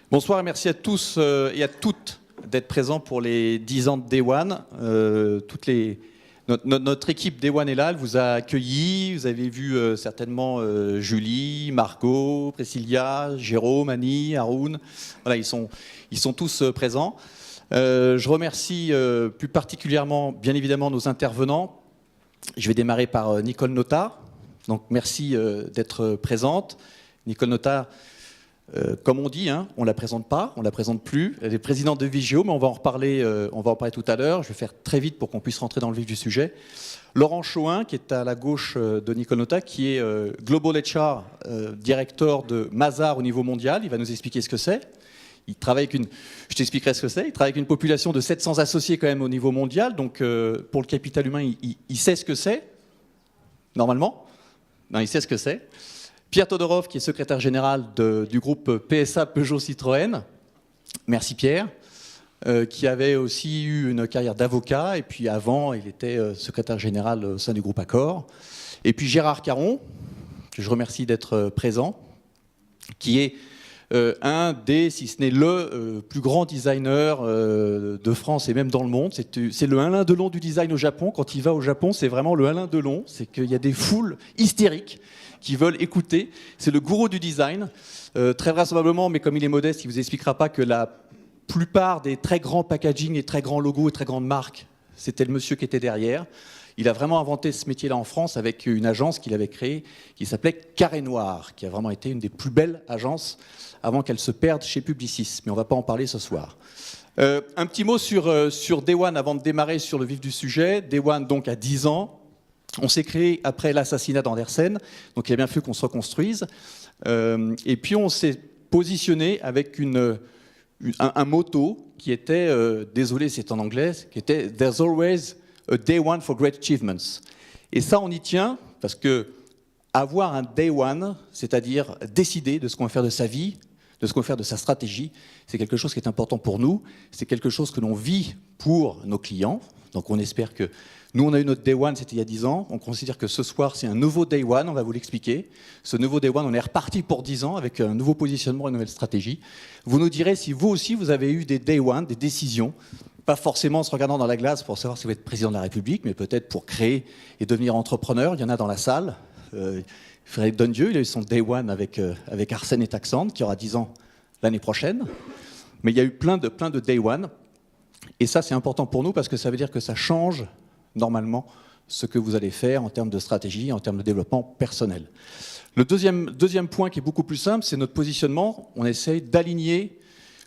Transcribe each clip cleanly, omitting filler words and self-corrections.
Bonsoir et merci à tous et à toutes d'être présents pour les 10 ans de Day One. Notre équipe Day One est là, elle vous a accueillis. Vous avez vu certainement Julie, Margot, Priscilla, Jérôme, Annie, Haroun. Voilà, ils sont tous présents. Je remercie plus particulièrement, bien évidemment, nos intervenants. Je vais démarrer par Nicole Notat. Donc merci d'être présente. Nicole Notat, comme on dit, on ne la présente pas, on ne la présente plus. Elle est présidente de Vigeo, mais on va en reparler tout à l'heure. Je vais faire très vite pour qu'on puisse rentrer dans le vif du sujet. Laurent Chohin, qui est à la gauche de Nicole Notat, qui est Global HR, directeur de Mazars au niveau mondial. Il va nous expliquer ce que c'est. Il travaille avec je t'expliquerai ce que c'est. Il travaille avec une population de 700 associés quand même au niveau mondial. Donc pour le capital humain, il sait ce que c'est, normalement. Non, il sait ce que c'est. Pierre Todorov, qui est secrétaire général du groupe PSA Peugeot Citroën. Merci Pierre. Qui avait aussi eu une carrière d'avocat. Et puis avant, il était secrétaire général au sein du groupe Accor. Et puis Gérard Caron, que je remercie d'être présent, qui est un des, si ce n'est le plus grand designer de France et même dans le monde. C'est le Alain Delon du design au Japon. Quand il va au Japon, c'est vraiment le Alain Delon. C'est qu'il y a des foules hystériques qui veulent écouter. C'est le gourou du design. Très vraisemblablement, mais comme il est modeste, il ne vous expliquera pas que la plupart des très grands packaging et très grands logos et très grandes marques, c'était le monsieur qui était derrière. Il a vraiment inventé ce métier-là en France avec une agence qu'il avait créée qui s'appelait Carré Noir, qui a vraiment été une des plus belles agences avant qu'elle se perde chez Publicis. Mais on ne va pas en parler ce soir. Un petit mot sur Day One avant de démarrer sur le vif du sujet. Day One, donc, à 10 ans. On s'est créé après l'assassinat d'Andersen, donc il a bien fallu qu'on se reconstruise. Et puis on s'est positionné avec un motto qui était, désolé c'est en anglais, qui était « There's always a day one for great achievements ». Et ça on y tient parce que avoir un day one, c'est-à-dire décider de ce qu'on va faire de sa vie, de ce qu'on va faire de sa stratégie, c'est quelque chose qui est important pour nous, c'est quelque chose que l'on vit pour nos clients. Donc on espère que nous, on a eu notre Day One, c'était il y a 10 ans. On considère que ce soir, c'est un nouveau Day One, on va vous l'expliquer. Ce nouveau Day One, on est reparti pour 10 ans avec un nouveau positionnement et une nouvelle stratégie. Vous nous direz si vous aussi, vous avez eu des Day One, des décisions, pas forcément en se regardant dans la glace pour savoir si vous êtes président de la République, mais peut-être pour créer et devenir entrepreneur. Il y en a dans la salle. Frédéric Dondieu, il a eu son Day One avec Arsène et Taxand, qui aura 10 ans l'année prochaine. Mais il y a eu plein de Day One. Et ça, c'est important pour nous parce que ça veut dire que ça change normalement ce que vous allez faire en termes de stratégie, en termes de développement personnel. Le deuxième point qui est beaucoup plus simple, c'est notre positionnement. On essaye d'aligner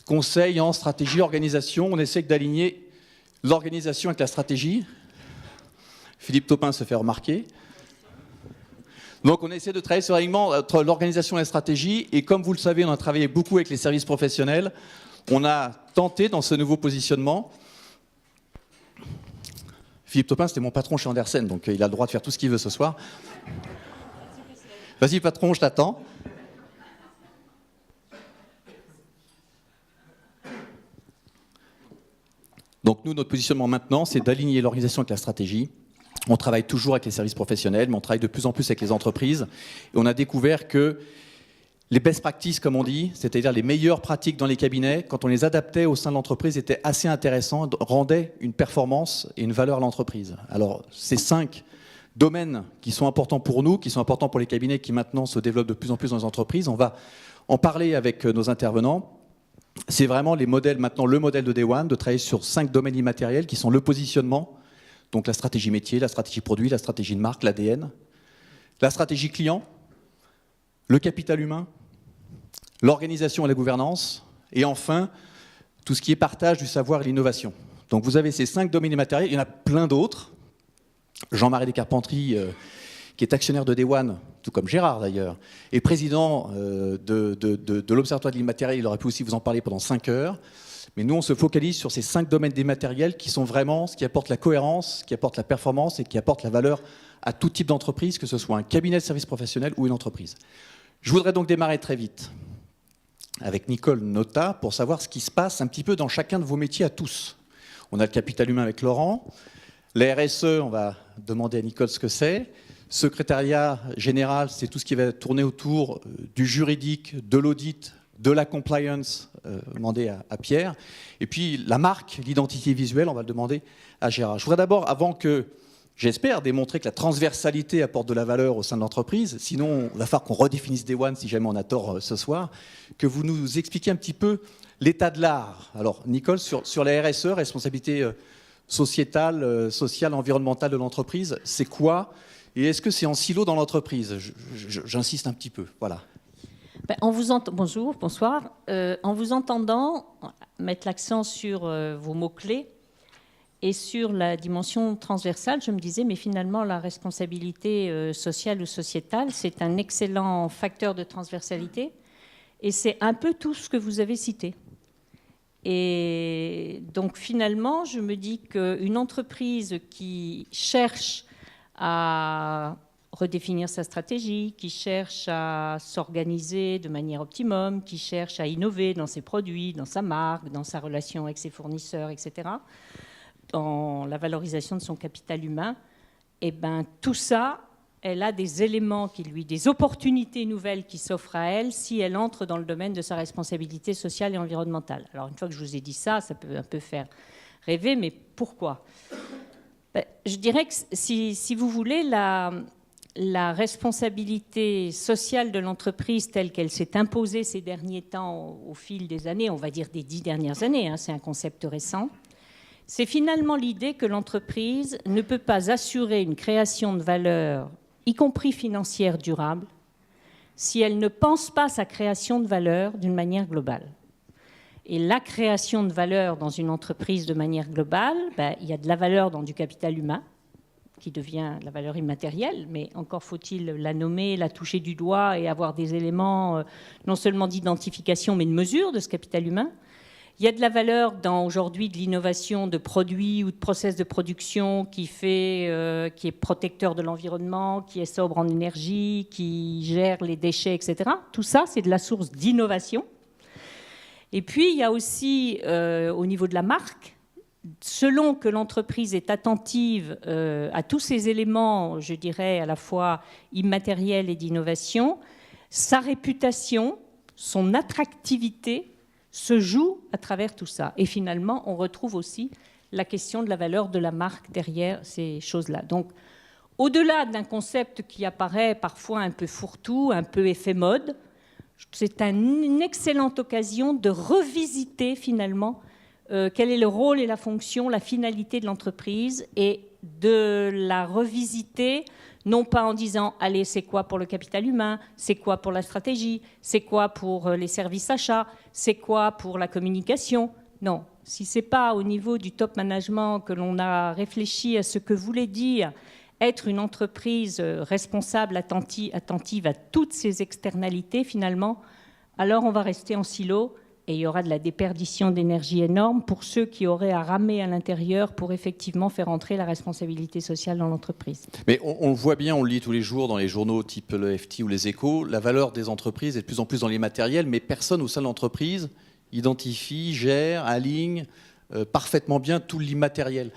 conseil en stratégie, organisation. On essaye d'aligner l'organisation avec la stratégie. Philippe Taupin se fait remarquer. Donc on essaie de travailler sur l'alignement entre l'organisation et la stratégie. Et comme vous le savez, on a travaillé beaucoup avec les services professionnels. On a tenté dans ce nouveau positionnement. Philippe Taupin, c'était mon patron chez Andersen, donc il a le droit de faire tout ce qu'il veut ce soir. Vas-y patron, je t'attends. Donc nous, notre positionnement maintenant, c'est d'aligner l'organisation avec la stratégie. On travaille toujours avec les services professionnels, mais on travaille de plus en plus avec les entreprises. Et on a découvert que les best practices, comme on dit, c'est-à-dire les meilleures pratiques dans les cabinets, quand on les adaptait au sein de l'entreprise, étaient assez intéressants, rendaient une performance et une valeur à l'entreprise. Alors, ces 5 domaines qui sont importants pour nous, qui sont importants pour les cabinets, qui maintenant se développent de plus en plus dans les entreprises, on va en parler avec nos intervenants. C'est vraiment les modèles, maintenant le modèle de Day One, de travailler sur 5 domaines immatériels qui sont le positionnement, donc la stratégie métier, la stratégie produit, la stratégie de marque, l'ADN, la stratégie client, le capital humain, l'organisation et la gouvernance, et enfin, tout ce qui est partage du savoir et l'innovation. Donc vous avez ces 5 domaines immatériels, il y en a plein d'autres. Jean-Marie Descarpentries, qui est actionnaire de Day One, tout comme Gérard d'ailleurs, est président de l'Observatoire de l'immatériel, il aurait pu aussi vous en parler pendant 5 heures. Mais nous, on se focalise sur ces 5 domaines immatériels qui sont vraiment ce qui apporte la cohérence, qui apporte la performance et qui apporte la valeur à tout type d'entreprise, que ce soit un cabinet de services professionnels ou une entreprise. Je voudrais donc démarrer très vite avec Nicole Notat pour savoir ce qui se passe un petit peu dans chacun de vos métiers à tous. On a le capital humain avec Laurent, la RSE, on va demander à Nicole ce que c'est, secrétariat général, c'est tout ce qui va tourner autour du juridique, de l'audit, de la compliance, demander à Pierre, et puis la marque, l'identité visuelle, on va le demander à Gérard. Je voudrais d'abord, avant que, j'espère, démontrer que la transversalité apporte de la valeur au sein de l'entreprise, sinon il va falloir qu'on redéfinisse Day One si jamais on a tort ce soir, que vous nous expliquiez un petit peu l'état de l'art. Alors Nicole, sur la RSE, responsabilité sociétale, sociale, environnementale de l'entreprise, c'est quoi? Et est-ce que c'est en silo dans l'entreprise? J'insiste un petit peu, voilà. Bonjour, bonsoir. En vous entendant mettre l'accent sur vos mots-clés et sur la dimension transversale, je me disais, mais finalement, la responsabilité sociale ou sociétale, c'est un excellent facteur de transversalité et c'est un peu tout ce que vous avez cité. Et donc, finalement, je me dis qu'une entreprise qui cherche à redéfinir sa stratégie, qui cherche à s'organiser de manière optimum, qui cherche à innover dans ses produits, dans sa marque, dans sa relation avec ses fournisseurs, etc., dans la valorisation de son capital humain, et ben, tout ça, elle a des éléments des opportunités nouvelles qui s'offrent à elle si elle entre dans le domaine de sa responsabilité sociale et environnementale. Alors, une fois que je vous ai dit ça, ça peut un peu faire rêver, mais pourquoi ? Je dirais que si vous voulez, la responsabilité sociale de l'entreprise telle qu'elle s'est imposée ces derniers temps au fil des années, on va dire des 10 dernières années, hein, c'est un concept récent, c'est finalement l'idée que l'entreprise ne peut pas assurer une création de valeur, y compris financière durable, si elle ne pense pas sa création de valeur d'une manière globale. Et la création de valeur dans une entreprise de manière globale, il y a de la valeur dans du capital humain, qui devient la valeur immatérielle, mais encore faut-il la nommer, la toucher du doigt et avoir des éléments non seulement d'identification, mais de mesure de ce capital humain. Il y a de la valeur dans aujourd'hui de l'innovation de produits ou de process de production qui est protecteur de l'environnement, qui est sobre en énergie, qui gère les déchets, etc. Tout ça, c'est de la source d'innovation. Et puis, il y a aussi, au niveau de la marque, selon que l'entreprise est attentive à tous ces éléments, je dirais, à la fois immatériels et d'innovation, sa réputation, son attractivité se joue à travers tout ça. Et finalement, on retrouve aussi la question de la valeur de la marque derrière ces choses-là. Donc, au-delà d'un concept qui apparaît parfois un peu fourre-tout, un peu effet mode, c'est une excellente occasion de revisiter finalement quel est le rôle et la fonction, la finalité de l'entreprise et de la revisiter, non pas en disant « allez, c'est quoi pour le capital humain, c'est quoi pour la stratégie, c'est quoi pour les services achats, c'est quoi pour la communication ?» Non, si ce n'est pas au niveau du top management que l'on a réfléchi à ce que voulait dire être une entreprise responsable, attentive à toutes ces externalités, finalement, alors on va rester en silo et il y aura de la déperdition d'énergie énorme pour ceux qui auraient à ramer à l'intérieur pour effectivement faire entrer la responsabilité sociale dans l'entreprise. Mais on le voit bien, on le lit tous les jours dans les journaux type le FT ou les Échos, la valeur des entreprises est de plus en plus dans les matériels, mais personne au sein de l'entreprise identifie, gère, aligne parfaitement bien tout l'immatériel.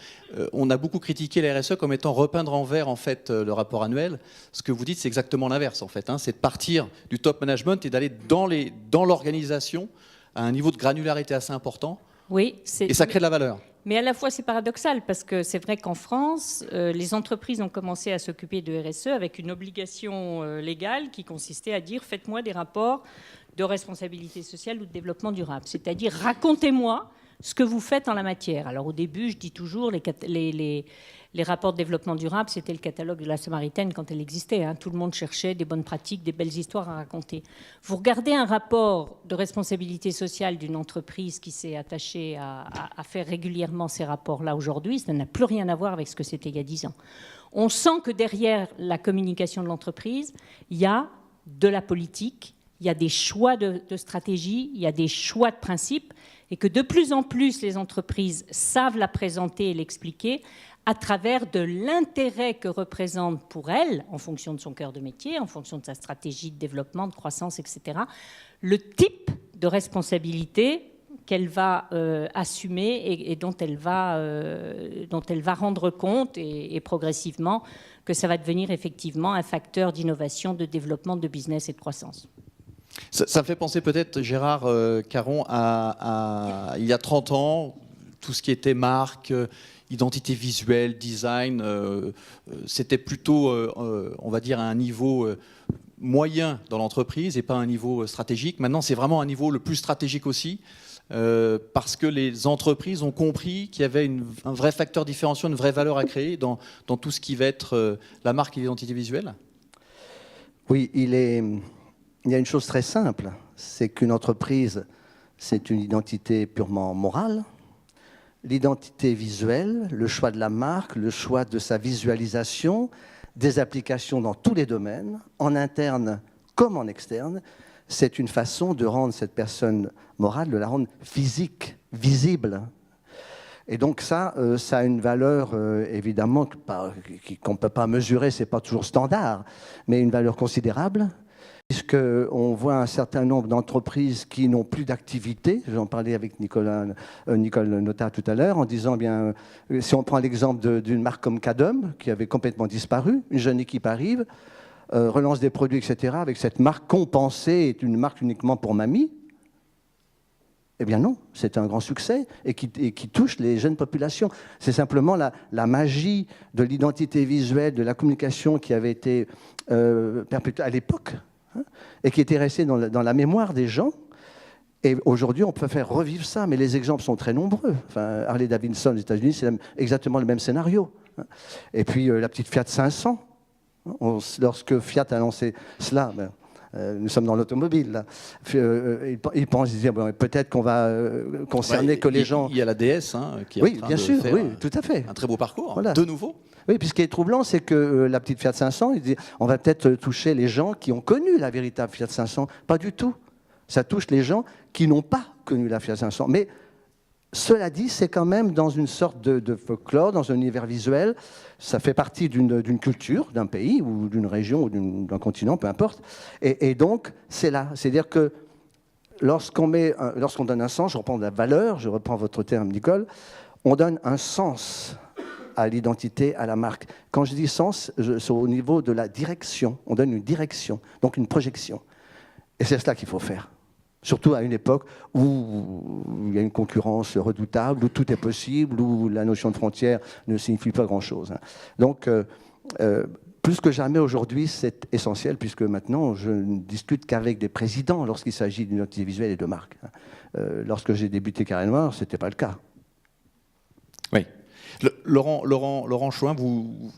On a beaucoup critiqué la RSE comme étant repeindre en vert en fait le rapport annuel. Ce que vous dites, c'est exactement l'inverse en fait. C'est de partir du top management et d'aller dans l'organisation à un niveau de granularité assez important. Oui, et ça crée de la valeur. Mais à la fois, c'est paradoxal parce que c'est vrai qu'en France, les entreprises ont commencé à s'occuper de RSE avec une obligation légale qui consistait à dire « faites-moi des rapports de responsabilité sociale ou de développement durable ». C'est-à-dire « racontez-moi ce que vous faites en la matière ». Alors au début, je dis toujours, les rapports de développement durable, c'était le catalogue de la Samaritaine quand elle existait. Tout le monde cherchait des bonnes pratiques, des belles histoires à raconter. Vous regardez un rapport de responsabilité sociale d'une entreprise qui s'est attachée à faire régulièrement ces rapports-là aujourd'hui, ça n'a plus rien à voir avec ce que c'était il y a 10 ans. On sent que derrière la communication de l'entreprise, il y a de la politique, il y a des choix de stratégie, il y a des choix de principes, et que de plus en plus les entreprises savent la présenter et l'expliquer à travers de l'intérêt que représente pour elle, en fonction de son cœur de métier, en fonction de sa stratégie de développement, de croissance, etc., le type de responsabilité qu'elle va assumer et dont elle va rendre compte et progressivement que ça va devenir effectivement un facteur d'innovation, de développement, de business et de croissance. Ça me fait penser peut-être, Gérard Caron, il y a 30 ans, tout ce qui était marque, identité visuelle, design, c'était plutôt, on va dire, à un niveau moyen dans l'entreprise et pas un niveau stratégique. Maintenant, c'est vraiment un niveau le plus stratégique aussi, parce que les entreprises ont compris qu'il y avait un vrai facteur différenciant, une vraie valeur à créer dans tout ce qui va être la marque et l'identité visuelle. Oui, il y a une chose très simple, c'est qu'une entreprise, c'est une identité purement morale. L'identité visuelle, le choix de la marque, le choix de sa visualisation, des applications dans tous les domaines, en interne comme en externe, c'est une façon de rendre cette personne morale, de la rendre physique, visible. Et donc ça a une valeur évidemment qu'on ne peut pas mesurer, ce n'est pas toujours standard, mais une valeur considérable, puisqu'on voit un certain nombre d'entreprises qui n'ont plus d'activité. J'en parlais avec Nicole Nota tout à l'heure, en disant, bien, si on prend l'exemple d'une marque comme Cadum, qui avait complètement disparu, une jeune équipe arrive, relance des produits, etc., avec cette marque qu'on pensait est une marque uniquement pour mamie. Eh bien non, c'est un grand succès et qui touche les jeunes populations. C'est simplement la magie de l'identité visuelle, de la communication qui avait été perpétuée à l'époque, hein, et qui était restée dans la mémoire des gens. Et aujourd'hui, on peut faire revivre ça, mais les exemples sont très nombreux. Enfin, Harley Davidson aux États-Unis, c'est exactement le même scénario. Et puis la petite Fiat 500, lorsque Fiat a lancé cela, nous sommes dans l'automobile, là. Ils pensent, ils disent, bon, peut-être qu'on va concerner que les gens... Il y a la DS qui est oui, en train bien de sûr, faire oui, tout à fait. un très beau parcours, Voilà. de nouveau. Oui, puis ce qui est troublant, c'est que la petite Fiat 500, ils disent, on va peut-être toucher les gens qui ont connu la véritable Fiat 500. Pas du tout. Ça touche les gens qui n'ont pas connu la Fiat 500. Mais cela dit, c'est quand même dans une sorte de folklore, dans un univers visuel. Ça fait partie d'une culture, d'un pays, ou d'une région, ou d'un continent, peu importe. Et donc, c'est là. C'est-à-dire que lorsqu'on donne un sens, je reprends de la valeur, je reprends votre terme, Nicole, on donne un sens à l'identité, à la marque. Quand je dis sens, c'est au niveau de la direction. On donne une direction, donc une projection. Et c'est cela qu'il faut faire. Surtout à une époque où il y a une concurrence redoutable, où tout est possible, où la notion de frontière ne signifie pas grand-chose. Donc, plus que jamais aujourd'hui, c'est essentiel, puisque maintenant, je ne discute qu'avec des présidents lorsqu'il s'agit d'identité visuelle et de marque. Lorsque j'ai débuté Carré Noir, ce n'était pas le cas. Oui. Laurent Chouin, vous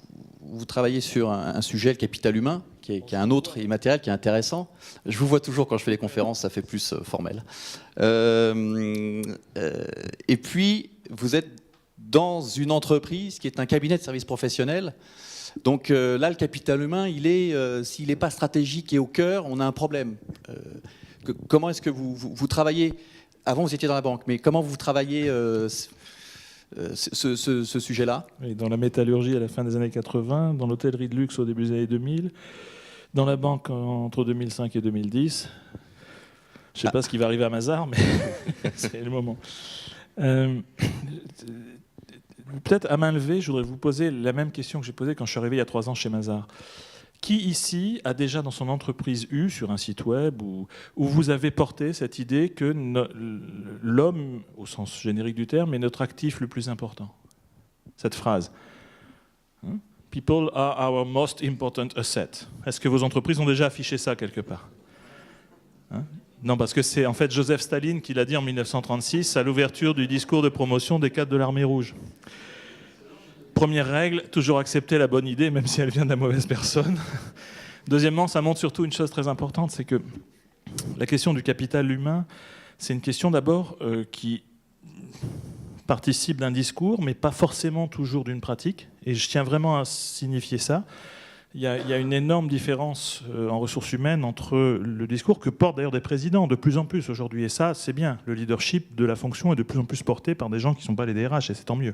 travaillez sur un sujet, le capital humain, qui est un autre immatériel, qui est intéressant. Je vous vois toujours quand je fais les conférences, ça fait plus formel. Et puis, vous êtes dans une entreprise qui est un cabinet de services professionnels. Donc là, le capital humain, s'il n'est pas stratégique et au cœur, on a un problème. Comment est-ce que vous travaillez? Avant, vous étiez dans la banque, mais comment vous travaillez ce sujet-là? Dans la métallurgie à la fin des années 80, dans l'hôtellerie de luxe au début des années 2000, dans la banque entre 2005 et 2010. Je ne sais pas ce qui va arriver à Mazars, mais c'est le moment. Peut-être à main levée, je voudrais vous poser la même question que j'ai posée quand je suis arrivé il y a 3 ans chez Mazars. Qui ici a déjà dans son entreprise eu, sur un site web, où vous avez porté cette idée que l'homme, au sens générique du terme, est notre actif le plus important? Cette phrase. People are our most important asset. Est-ce que vos entreprises ont déjà affiché ça quelque part? Non, parce que c'est en fait Joseph Staline qui l'a dit en 1936 à l'ouverture du discours de promotion des cadres de l'Armée rouge. Première règle, toujours accepter la bonne idée, même si elle vient de la mauvaise personne. Deuxièmement, ça montre surtout une chose très importante, c'est que la question du capital humain, c'est une question d'abord qui participe d'un discours, mais pas forcément toujours d'une pratique. Et je tiens vraiment à signifier ça. Il y a une énorme différence en ressources humaines entre le discours que portent d'ailleurs des présidents de plus en plus aujourd'hui. Et ça, c'est bien. Le leadership de la fonction est de plus en plus porté par des gens qui ne sont pas les DRH, et c'est tant mieux.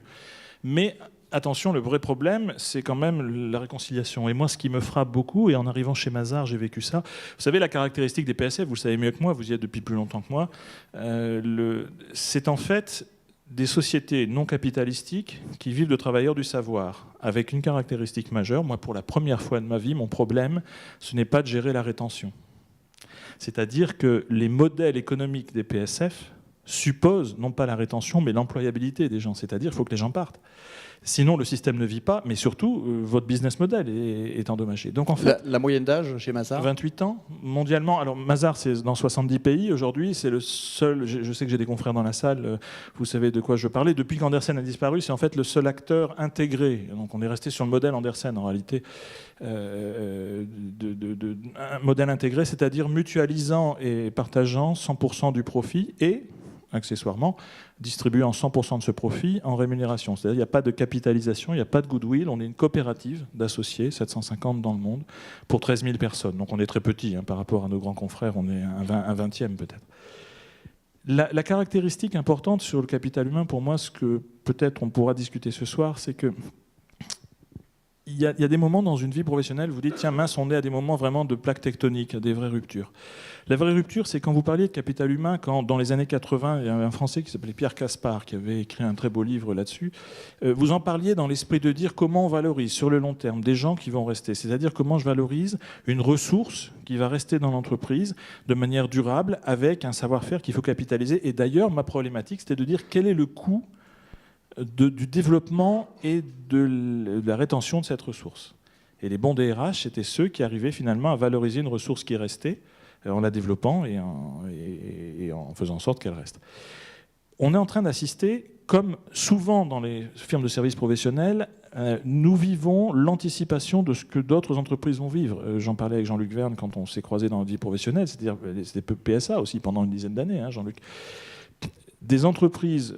Mais attention, le vrai problème, c'est quand même la réconciliation. Et moi, ce qui me frappe beaucoup, et en arrivant chez Mazars, j'ai vécu ça. Vous savez, la caractéristique des PSF, vous le savez mieux que moi, vous y êtes depuis plus longtemps que moi, c'est en fait des sociétés non capitalistiques qui vivent de travailleurs du savoir, avec une caractéristique majeure. Moi, pour la première fois de ma vie, mon problème, ce n'est pas de gérer la rétention. C'est-à-dire que les modèles économiques des PSF supposent non pas la rétention, mais l'employabilité des gens. C'est-à-dire qu'il faut que les gens partent. Sinon, le système ne vit pas, mais surtout, votre business model est endommagé. Donc, en fait, La moyenne d'âge chez Mazars 28 ans, mondialement. Alors, Mazars, c'est dans 70 pays aujourd'hui. C'est le seul, je sais que j'ai des confrères dans la salle, vous savez de quoi je parlais. Depuis qu'Andersen a disparu, c'est en fait le seul acteur intégré. Donc, on est resté sur le modèle Andersen, en réalité, un modèle intégré, c'est-à-dire mutualisant et partageant 100% du profit et, accessoirement, distribuant 100% de ce profit en rémunération. C'est-à-dire qu'il n'y a pas de capitalisation, il n'y a pas de goodwill. On est une coopérative d'associés, 750 dans le monde, pour 13 000 personnes. Donc on est très petit par rapport à nos grands confrères, on est un 20e peut-être. La caractéristique importante sur le capital humain, pour moi, ce que peut-être on pourra discuter ce soir, c'est que il y a des moments dans une vie professionnelle, vous dites, tiens, mince, on est à des moments vraiment de plaques tectoniques, à des vraies ruptures. La vraie rupture, c'est quand vous parliez de capital humain, quand dans les années 80, il y avait un Français qui s'appelait Pierre Caspar, qui avait écrit un très beau livre là-dessus. Vous en parliez dans l'esprit de dire comment on valorise sur le long terme des gens qui vont rester. C'est-à-dire comment je valorise une ressource qui va rester dans l'entreprise de manière durable, avec un savoir-faire qu'il faut capitaliser. Et d'ailleurs, ma problématique, c'était de dire quel est le coût du développement et de la rétention de cette ressource. Et les bons DRH, c'était ceux qui arrivaient finalement à valoriser une ressource qui restait en la développant et en faisant en sorte qu'elle reste. On est en train d'assister, comme souvent dans les firmes de services professionnels, nous vivons l'anticipation de ce que d'autres entreprises vont vivre. J'en parlais avec Jean-Luc Verne quand on s'est croisé dans notre vie professionnelle, c'est-à-dire c'était PSA aussi pendant une dizaine d'années, Jean-Luc. Des entreprises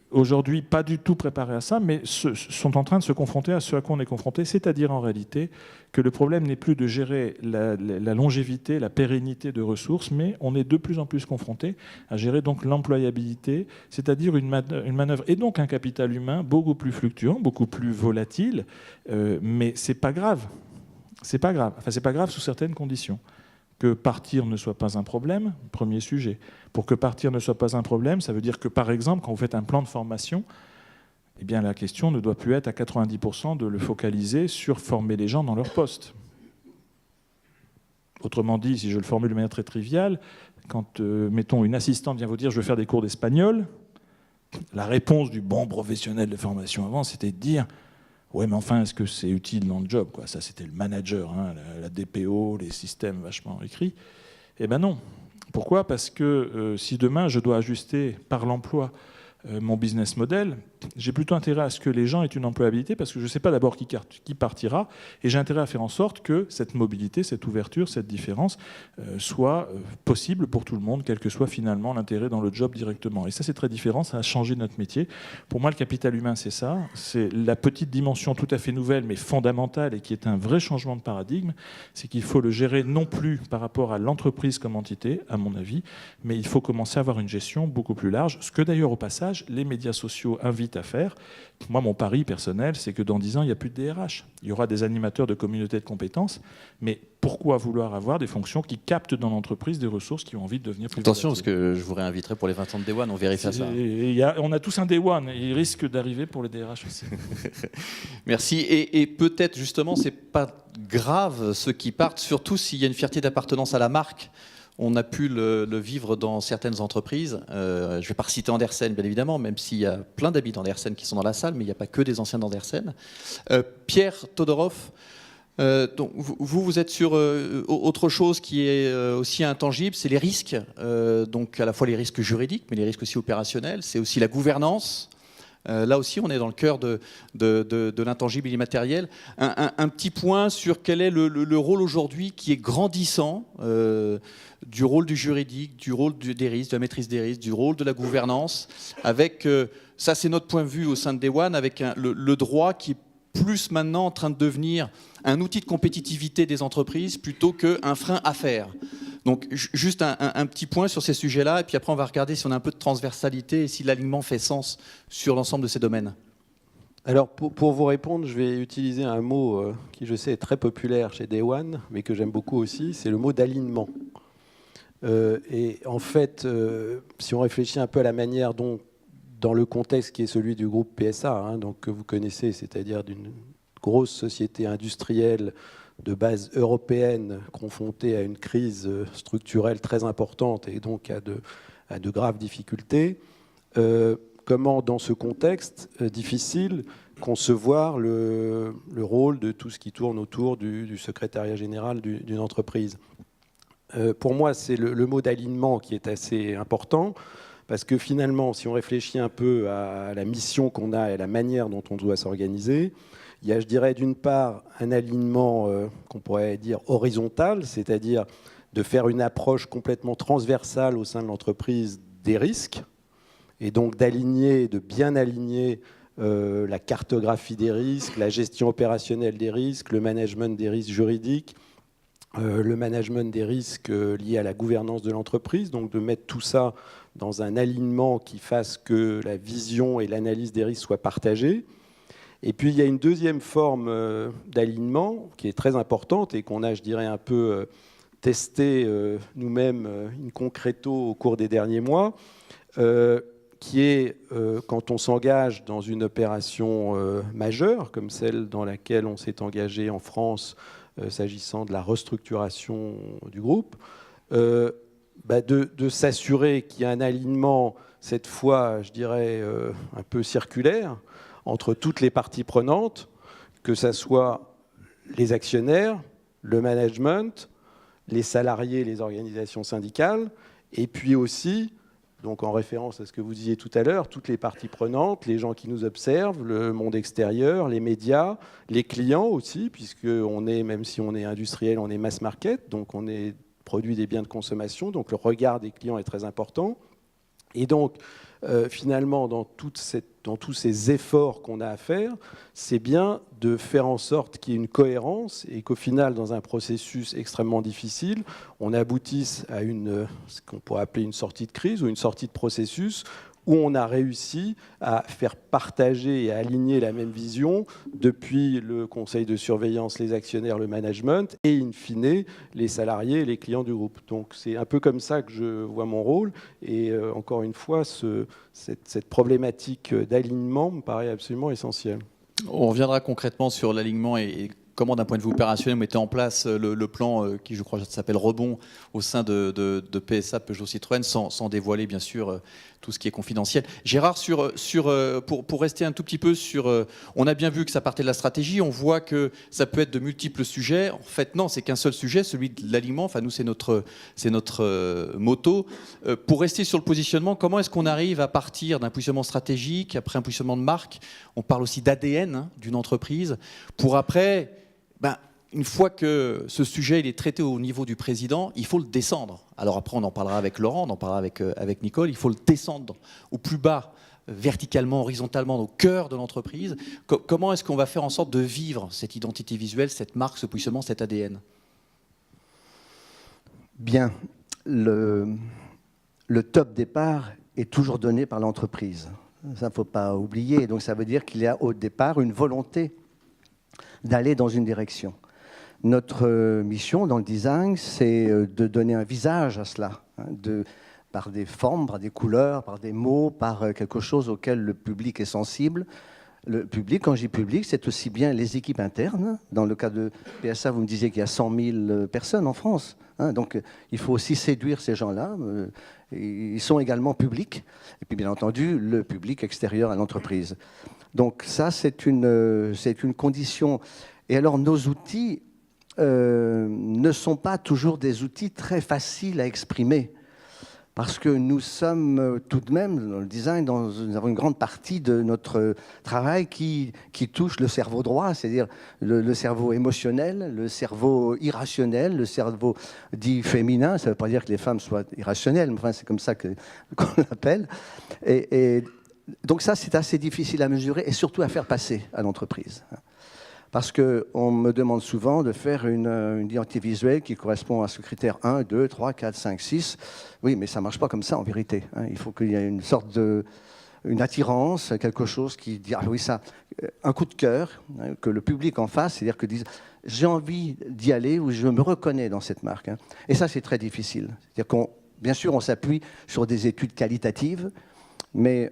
aujourd'hui pas du tout préparées à ça, mais sont en train de se confronter à ce à quoi on est confronté, c'est-à-dire en réalité que le problème n'est plus de gérer la longévité, la pérennité de ressources, mais on est de plus en plus confronté à gérer donc l'employabilité, c'est-à-dire une manœuvre et donc un capital humain beaucoup plus fluctuant, beaucoup plus volatile, mais c'est pas grave. C'est pas grave. Enfin, c'est pas grave sous certaines conditions. Que partir ne soit pas un problème, premier sujet. Pour que partir ne soit pas un problème, ça veut dire que, par exemple, quand vous faites un plan de formation, eh bien, la question ne doit plus être à 90% de le focaliser sur former les gens dans leur poste. Autrement dit, si je le formule de manière très triviale, quand, mettons, une assistante vient vous dire « je veux faire des cours d'espagnol », la réponse du bon professionnel de formation avant, c'était de dire « ouais, mais enfin, est-ce que c'est utile dans le job, quoi ?» Ça, c'était le manager, la DPO, les systèmes vachement écrits. Eh bien non. Pourquoi ? Parce que si demain, je dois ajuster par l'emploi mon business model, j'ai plutôt intérêt à ce que les gens aient une employabilité, parce que je ne sais pas d'abord qui partira, et j'ai intérêt à faire en sorte que cette mobilité, cette ouverture, cette différence soit possible pour tout le monde, quel que soit finalement l'intérêt dans le job directement. Et ça, c'est très différent, ça a changé notre métier. Pour moi, le capital humain, c'est ça, c'est la petite dimension tout à fait nouvelle, mais fondamentale, et qui est un vrai changement de paradigme, c'est qu'il faut le gérer non plus par rapport à l'entreprise comme entité, à mon avis, mais il faut commencer à avoir une gestion beaucoup plus large, ce que d'ailleurs, au passage, les médias sociaux invitent à faire. Moi, mon pari personnel, c'est que dans 10 ans, il n'y a plus de DRH. Il y aura des animateurs de communautés de compétences, mais pourquoi vouloir avoir des fonctions qui captent dans l'entreprise des ressources qui ont envie de devenir plus Attention, volatiles. parce que je vous réinviterai pour les 20 ans de Day One, on vérifie ça. On a tous un Day One, et il risque d'arriver pour les DRH aussi. Merci. Et peut-être, justement, c'est pas grave ceux qui partent, surtout s'il y a une fierté d'appartenance à la marque. On a pu le vivre dans certaines entreprises. Je ne vais pas reciter Andersen, bien évidemment, même s'il y a plein d'amis d'Andersen qui sont dans la salle, mais il n'y a pas que des anciens d'Andersen. Pierre Todorov, donc vous êtes sur autre chose qui est aussi intangible, c'est les risques. Donc à la fois les risques juridiques, mais les risques aussi opérationnels. C'est aussi la gouvernance. Là aussi, on est dans le cœur de l'intangible et l'immatériel. Un petit point sur quel est le rôle aujourd'hui qui est grandissant du rôle du juridique, du rôle des risques, de la maîtrise des risques, du rôle de la gouvernance, avec, ça c'est notre point de vue au sein de Day One, avec le droit qui est plus maintenant en train de devenir un outil de compétitivité des entreprises plutôt qu'un frein à faire. Donc juste un petit point sur ces sujets-là, et puis après on va regarder si on a un peu de transversalité et si l'alignement fait sens sur l'ensemble de ces domaines. Alors pour vous répondre, je vais utiliser un mot qui je sais est très populaire chez Day One, mais que j'aime beaucoup aussi, c'est le mot d'alignement. Et en fait, si on réfléchit un peu à la manière dont, dans le contexte qui est celui du groupe PSA, donc que vous connaissez, c'est-à-dire d'une grosse société industrielle de base européenne confrontée à une crise structurelle très importante et donc à de graves difficultés. Comment, dans ce contexte difficile, concevoir le rôle de tout ce qui tourne autour du secrétariat général d'une entreprise? Pour moi, c'est le mot d'alignement qui est assez important, parce que finalement, si on réfléchit un peu à la mission qu'on a et à la manière dont on doit s'organiser, il y a, je dirais, d'une part, un alignement qu'on pourrait dire horizontal, c'est-à-dire de faire une approche complètement transversale au sein de l'entreprise des risques, et donc de bien aligner la cartographie des risques, la gestion opérationnelle des risques, le management des risques juridiques, le management des risques liés à la gouvernance de l'entreprise, donc de mettre tout ça dans un alignement qui fasse que la vision et l'analyse des risques soient partagées. Et puis il y a une deuxième forme d'alignement qui est très importante et qu'on a, je dirais, un peu testé nous-mêmes in concreto au cours des derniers mois, qui est quand on s'engage dans une opération majeure, comme celle dans laquelle on s'est engagé en France s'agissant de la restructuration du groupe, de s'assurer qu'il y a un alignement, cette fois, je dirais, un peu circulaire, entre toutes les parties prenantes, que ce soit les actionnaires, le management, les salariés, les organisations syndicales, et puis aussi, donc en référence à ce que vous disiez tout à l'heure, toutes les parties prenantes, les gens qui nous observent, le monde extérieur, les médias, les clients aussi, puisque même si on est industriel, on est mass market, donc on est produit des biens de consommation, donc le regard des clients est très important. Et donc, finalement, dans tous ces efforts qu'on a à faire, c'est bien de faire en sorte qu'il y ait une cohérence et qu'au final, dans un processus extrêmement difficile, on aboutisse à ce qu'on pourrait appeler une sortie de crise ou une sortie de processus où on a réussi à faire partager et à aligner la même vision depuis le conseil de surveillance, les actionnaires, le management et, in fine, les salariés et les clients du groupe. Donc c'est un peu comme ça que je vois mon rôle. Et encore une fois, cette problématique d'alignement me paraît absolument essentielle. On reviendra concrètement sur l'alignement et comment, d'un point de vue opérationnel, vous mettez en place le plan qui, je crois, s'appelle Rebond au sein de PSA, Peugeot Citroën, sans dévoiler, bien sûr, tout ce qui est confidentiel. Gérard, pour rester un tout petit peu sur... on a bien vu que ça partait de la stratégie, on voit que ça peut être de multiples sujets. En fait, non, c'est qu'un seul sujet, celui de l'alignement. Enfin, nous, c'est notre motto. Pour rester sur le positionnement, comment est-ce qu'on arrive à partir d'un positionnement stratégique, après un positionnement de marque, on parle aussi d'ADN d'une entreprise, pour après... une fois que ce sujet il est traité au niveau du président, il faut le descendre. Alors après, on en parlera avec Laurent, on en parlera avec Nicole. Il faut le descendre au plus bas, verticalement, horizontalement, au cœur de l'entreprise. Comment est-ce qu'on va faire en sorte de vivre cette identité visuelle, cette marque, ce positionnement, cet ADN? Bien, le top départ est toujours donné par l'entreprise. Ça, il ne faut pas oublier. Donc ça veut dire qu'il y a au départ une volonté d'aller dans une direction. Notre mission dans le design, c'est de donner un visage à cela, par des formes, par des couleurs, par des mots, par quelque chose auquel le public est sensible. Le public, quand je dis public, c'est aussi bien les équipes internes. Dans le cas de PSA, vous me disiez qu'il y a 100 000 personnes en France. Donc il faut aussi séduire ces gens-là. Ils sont également publics. Et puis bien entendu, le public extérieur à l'entreprise. Donc ça, c'est une condition. Et alors nos outils ne sont pas toujours des outils très faciles à exprimer. Parce que nous sommes tout de même, dans le design, nous avons une grande partie de notre travail qui touche le cerveau droit, c'est-à-dire le cerveau émotionnel, le cerveau irrationnel, le cerveau dit féminin. Ça ne veut pas dire que les femmes soient irrationnelles, mais enfin, c'est comme ça qu'on l'appelle. Et donc ça, c'est assez difficile à mesurer et surtout à faire passer à l'entreprise. Parce qu'on me demande souvent de faire une identité visuelle qui correspond à ce critère 1, 2, 3, 4, 5, 6. Oui, mais ça ne marche pas comme ça en vérité. Il faut qu'il y ait une sorte une attirance, quelque chose qui dit, ah oui, ça, un coup de cœur, que le public en face, c'est-à-dire que disent, j'ai envie d'y aller ou je me reconnais dans cette marque. Et ça, c'est très difficile. C'est-à-dire bien sûr, on s'appuie sur des études qualitatives, mais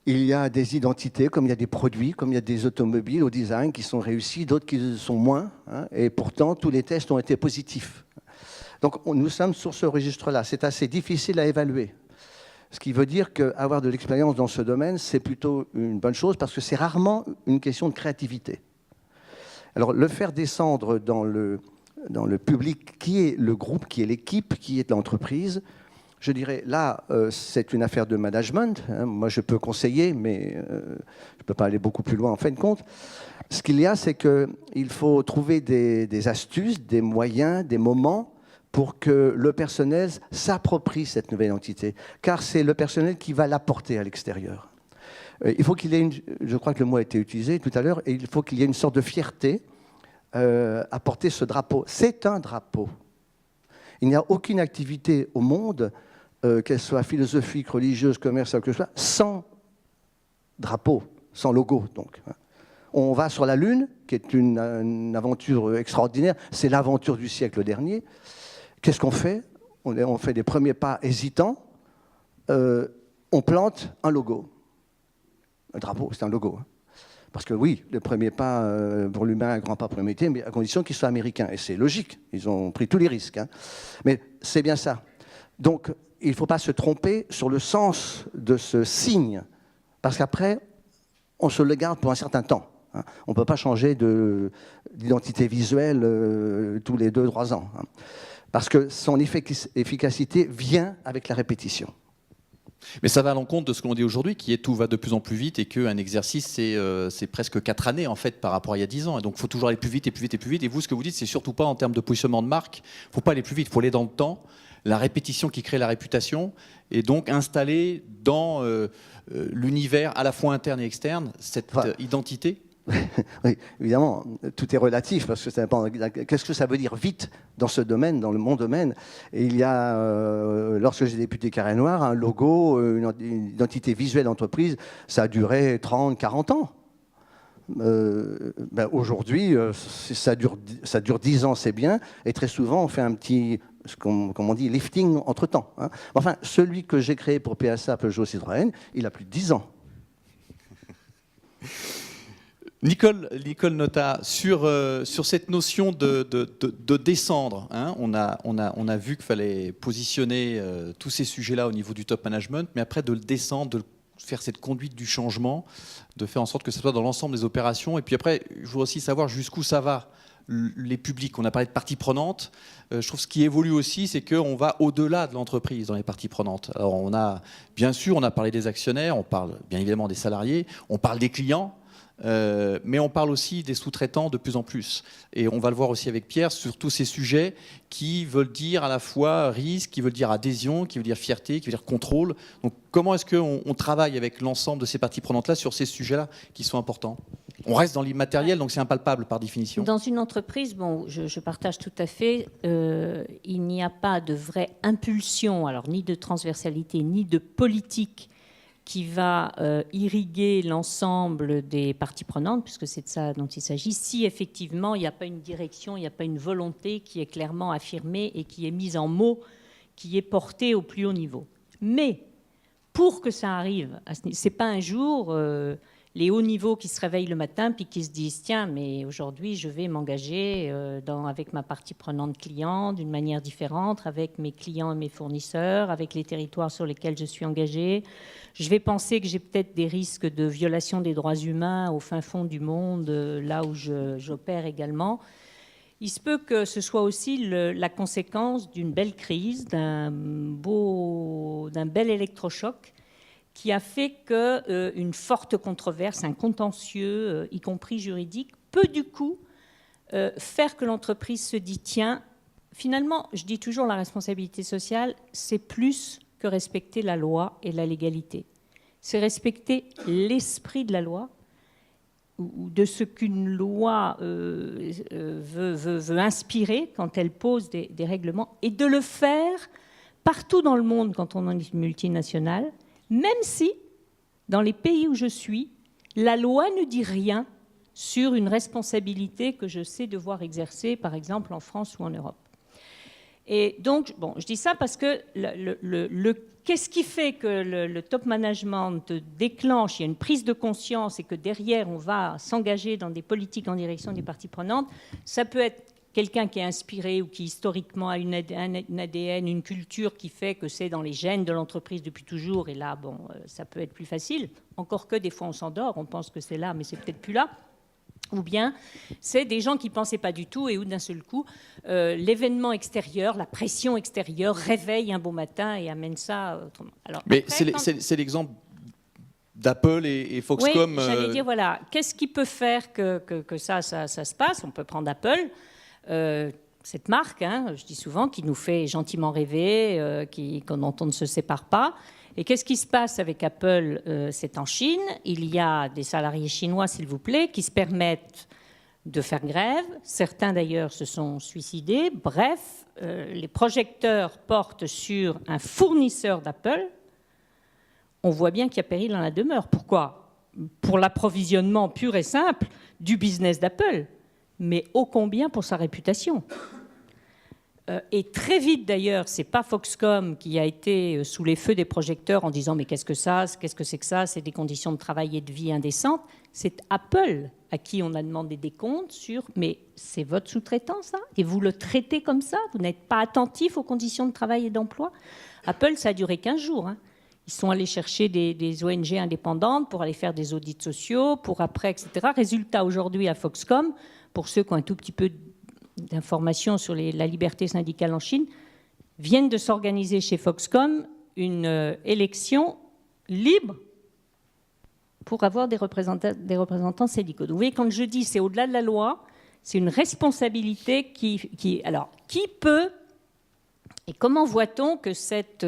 Il y a des identités, comme il y a des produits, comme il y a des automobiles au design qui sont réussis, d'autres qui sont moins, hein, et pourtant tous les tests ont été positifs. Donc nous sommes sur ce registre-là. C'est assez difficile à évaluer. Ce qui veut dire qu'avoir de l'expérience dans ce domaine, c'est plutôt une bonne chose parce que c'est rarement une question de créativité. Alors le faire descendre dans le public, qui est le groupe, qui est l'équipe, qui est l'entreprise, je dirais, là, c'est une affaire de management. Hein. Moi, je peux conseiller, mais je ne peux pas aller beaucoup plus loin en fin de compte. Ce qu'il y a, c'est qu'il faut trouver des astuces, des moyens, des moments pour que le personnel s'approprie cette nouvelle entité. Car c'est le personnel qui va l'apporter à l'extérieur. Il faut qu'il y ait je crois que le mot a été utilisé tout à l'heure, et il faut qu'il y ait une sorte de fierté à porter ce drapeau. C'est un drapeau. Il n'y a aucune activité au monde, qu'elle soit philosophique, religieuse, commerciale, que ce soit, sans drapeau, sans logo. Donc. On va sur la Lune, qui est une aventure extraordinaire. C'est l'aventure du siècle dernier. Qu'est-ce qu'on fait ? On fait des premiers pas hésitants. On plante un logo. Un drapeau, c'est un logo. Parce que oui, le premier pas pour l'humain, un grand pas pour l'humanité, mais à condition qu'il soit américain. Et c'est logique, ils ont pris tous les risques. Hein. Mais c'est bien ça. Donc, il ne faut pas se tromper sur le sens de ce signe, parce qu'après, on se le garde pour un certain temps. Hein. On ne peut pas changer d'identité visuelle tous les 2-3 ans. Hein. Parce que son efficacité vient avec la répétition. Mais ça va à l'encontre de ce que l'on dit aujourd'hui, qui est tout va de plus en plus vite et qu'un exercice, c'est presque 4 années en fait par rapport à il y a 10 ans. Et donc il faut toujours aller plus vite et plus vite et plus vite. Et vous, ce que vous dites, c'est surtout pas en termes de positionnement de marque. Il ne faut pas aller plus vite, il faut aller dans le temps. La répétition qui crée la réputation et donc installer dans l'univers à la fois interne et externe cette identité. Oui, évidemment, tout est relatif, parce que ça dépend. Qu'est-ce que ça veut dire vite dans ce domaine, dans mon domaine ? Et il y a, lorsque j'ai débuté Carré Noir, un logo, une identité visuelle d'entreprise, ça a duré 30, 40 ans. Aujourd'hui, ça dure 10 ans, c'est bien, et très souvent, on fait un petit, comme on dit, lifting entre-temps. Hein. Enfin, celui que j'ai créé pour PSA, Peugeot, Citroën, il a plus de 10 ans. Nicole Notat, sur cette notion de descendre, hein, on a vu qu'il fallait positionner tous ces sujets-là au niveau du top management, mais après de le descendre, de faire cette conduite du changement, de faire en sorte que ça soit dans l'ensemble des opérations. Et puis après, je voudrais aussi savoir jusqu'où ça va, les publics. On a parlé de parties prenantes. Je trouve que ce qui évolue aussi, c'est qu'on va au-delà de l'entreprise dans les parties prenantes. Alors bien sûr, on a parlé des actionnaires, on parle bien évidemment des salariés, on parle des clients. Mais on parle aussi des sous-traitants de plus en plus. Et on va le voir aussi avec Pierre sur tous ces sujets qui veulent dire à la fois risque, qui veulent dire adhésion, qui veulent dire fierté, qui veulent dire contrôle. Donc comment est-ce qu'on travaille avec l'ensemble de ces parties prenantes-là sur ces sujets-là qui sont importants ? On reste dans l'immatériel, donc c'est impalpable par définition. Dans une entreprise, bon, je partage tout à fait, il n'y a pas de vraie impulsion, alors ni de transversalité, ni de politique qui va irriguer l'ensemble des parties prenantes, puisque c'est de ça dont il s'agit, si effectivement il n'y a pas une direction, il n'y a pas une volonté qui est clairement affirmée et qui est mise en mots, qui est portée au plus haut niveau. Mais pour que ça arrive, ce n'est pas un jour les hauts niveaux qui se réveillent le matin puis qui se disent « Tiens, mais aujourd'hui, je vais m'engager avec ma partie prenante client d'une manière différente, avec mes clients et mes fournisseurs, avec les territoires sur lesquels je suis engagé. Je vais penser que j'ai peut-être des risques de violation des droits humains au fin fond du monde, là où j'opère également. » Il se peut que ce soit aussi la conséquence d'une belle crise, d'un bel électrochoc, qui a fait qu'une forte controverse, un contentieux, y compris juridique, peut du coup faire que l'entreprise se dit « Tiens, finalement, je dis toujours la responsabilité sociale, c'est plus que respecter la loi et la légalité. C'est respecter l'esprit de la loi, ou de ce qu'une loi veut inspirer quand elle pose des règlements, et de le faire partout dans le monde quand on est multinational, même si, dans les pays où je suis, la loi ne dit rien sur une responsabilité que je sais devoir exercer, par exemple en France ou en Europe. Et donc, bon, je dis ça parce que qu'est-ce qui fait que le top management déclenche, il y a une prise de conscience et que derrière, on va s'engager dans des politiques en direction des parties prenantes. Ça peut être quelqu'un qui est inspiré ou qui historiquement a un ADN, une culture qui fait que c'est dans les gènes de l'entreprise depuis toujours. Et là, bon, ça peut être plus facile. Encore que des fois, on s'endort, on pense que c'est là, mais c'est peut-être plus là. Ou bien c'est des gens qui ne pensaient pas du tout et où d'un seul coup, l'événement extérieur, la pression extérieure réveille un beau matin et amène ça autrement. Alors, mais après, c'est l'exemple d'Apple et Foxconn. Oui, j'allais dire, voilà, qu'est-ce qui peut faire que ça se passe? On peut prendre Apple, cette marque, hein, je dis souvent, qui nous fait gentiment rêver, dont on ne se sépare pas. Et qu'est-ce qui se passe avec Apple? C'est en Chine. Il y a des salariés chinois, s'il vous plaît, qui se permettent de faire grève. Certains, d'ailleurs, se sont suicidés. Bref, les projecteurs portent sur un fournisseur d'Apple. On voit bien qu'il y a péril dans la demeure. Pourquoi? Pour l'approvisionnement pur et simple du business d'Apple, mais ô combien pour sa réputation. Et très vite, d'ailleurs, ce n'est pas Foxconn qui a été sous les feux des projecteurs en disant « mais qu'est-ce que c'est que ça? C'est des conditions de travail et de vie indécentes ». C'est Apple à qui on a demandé des comptes sur « mais c'est votre sous-traitant, ça? Et vous le traitez comme ça? Vous n'êtes pas attentif aux conditions de travail et d'emploi ?» Apple, ça a duré 15 jours. Hein. Ils sont allés chercher des ONG indépendantes pour aller faire des audits sociaux, pour après, etc. Résultat, aujourd'hui, à Foxconn, pour ceux qui ont un tout petit peu d'informations sur la liberté syndicale en Chine, viennent de s'organiser chez Foxconn une élection libre pour avoir des représentants syndicaux. Donc, vous voyez, quand je dis c'est au-delà de la loi, c'est une responsabilité alors, qui peut, et comment voit-on que cette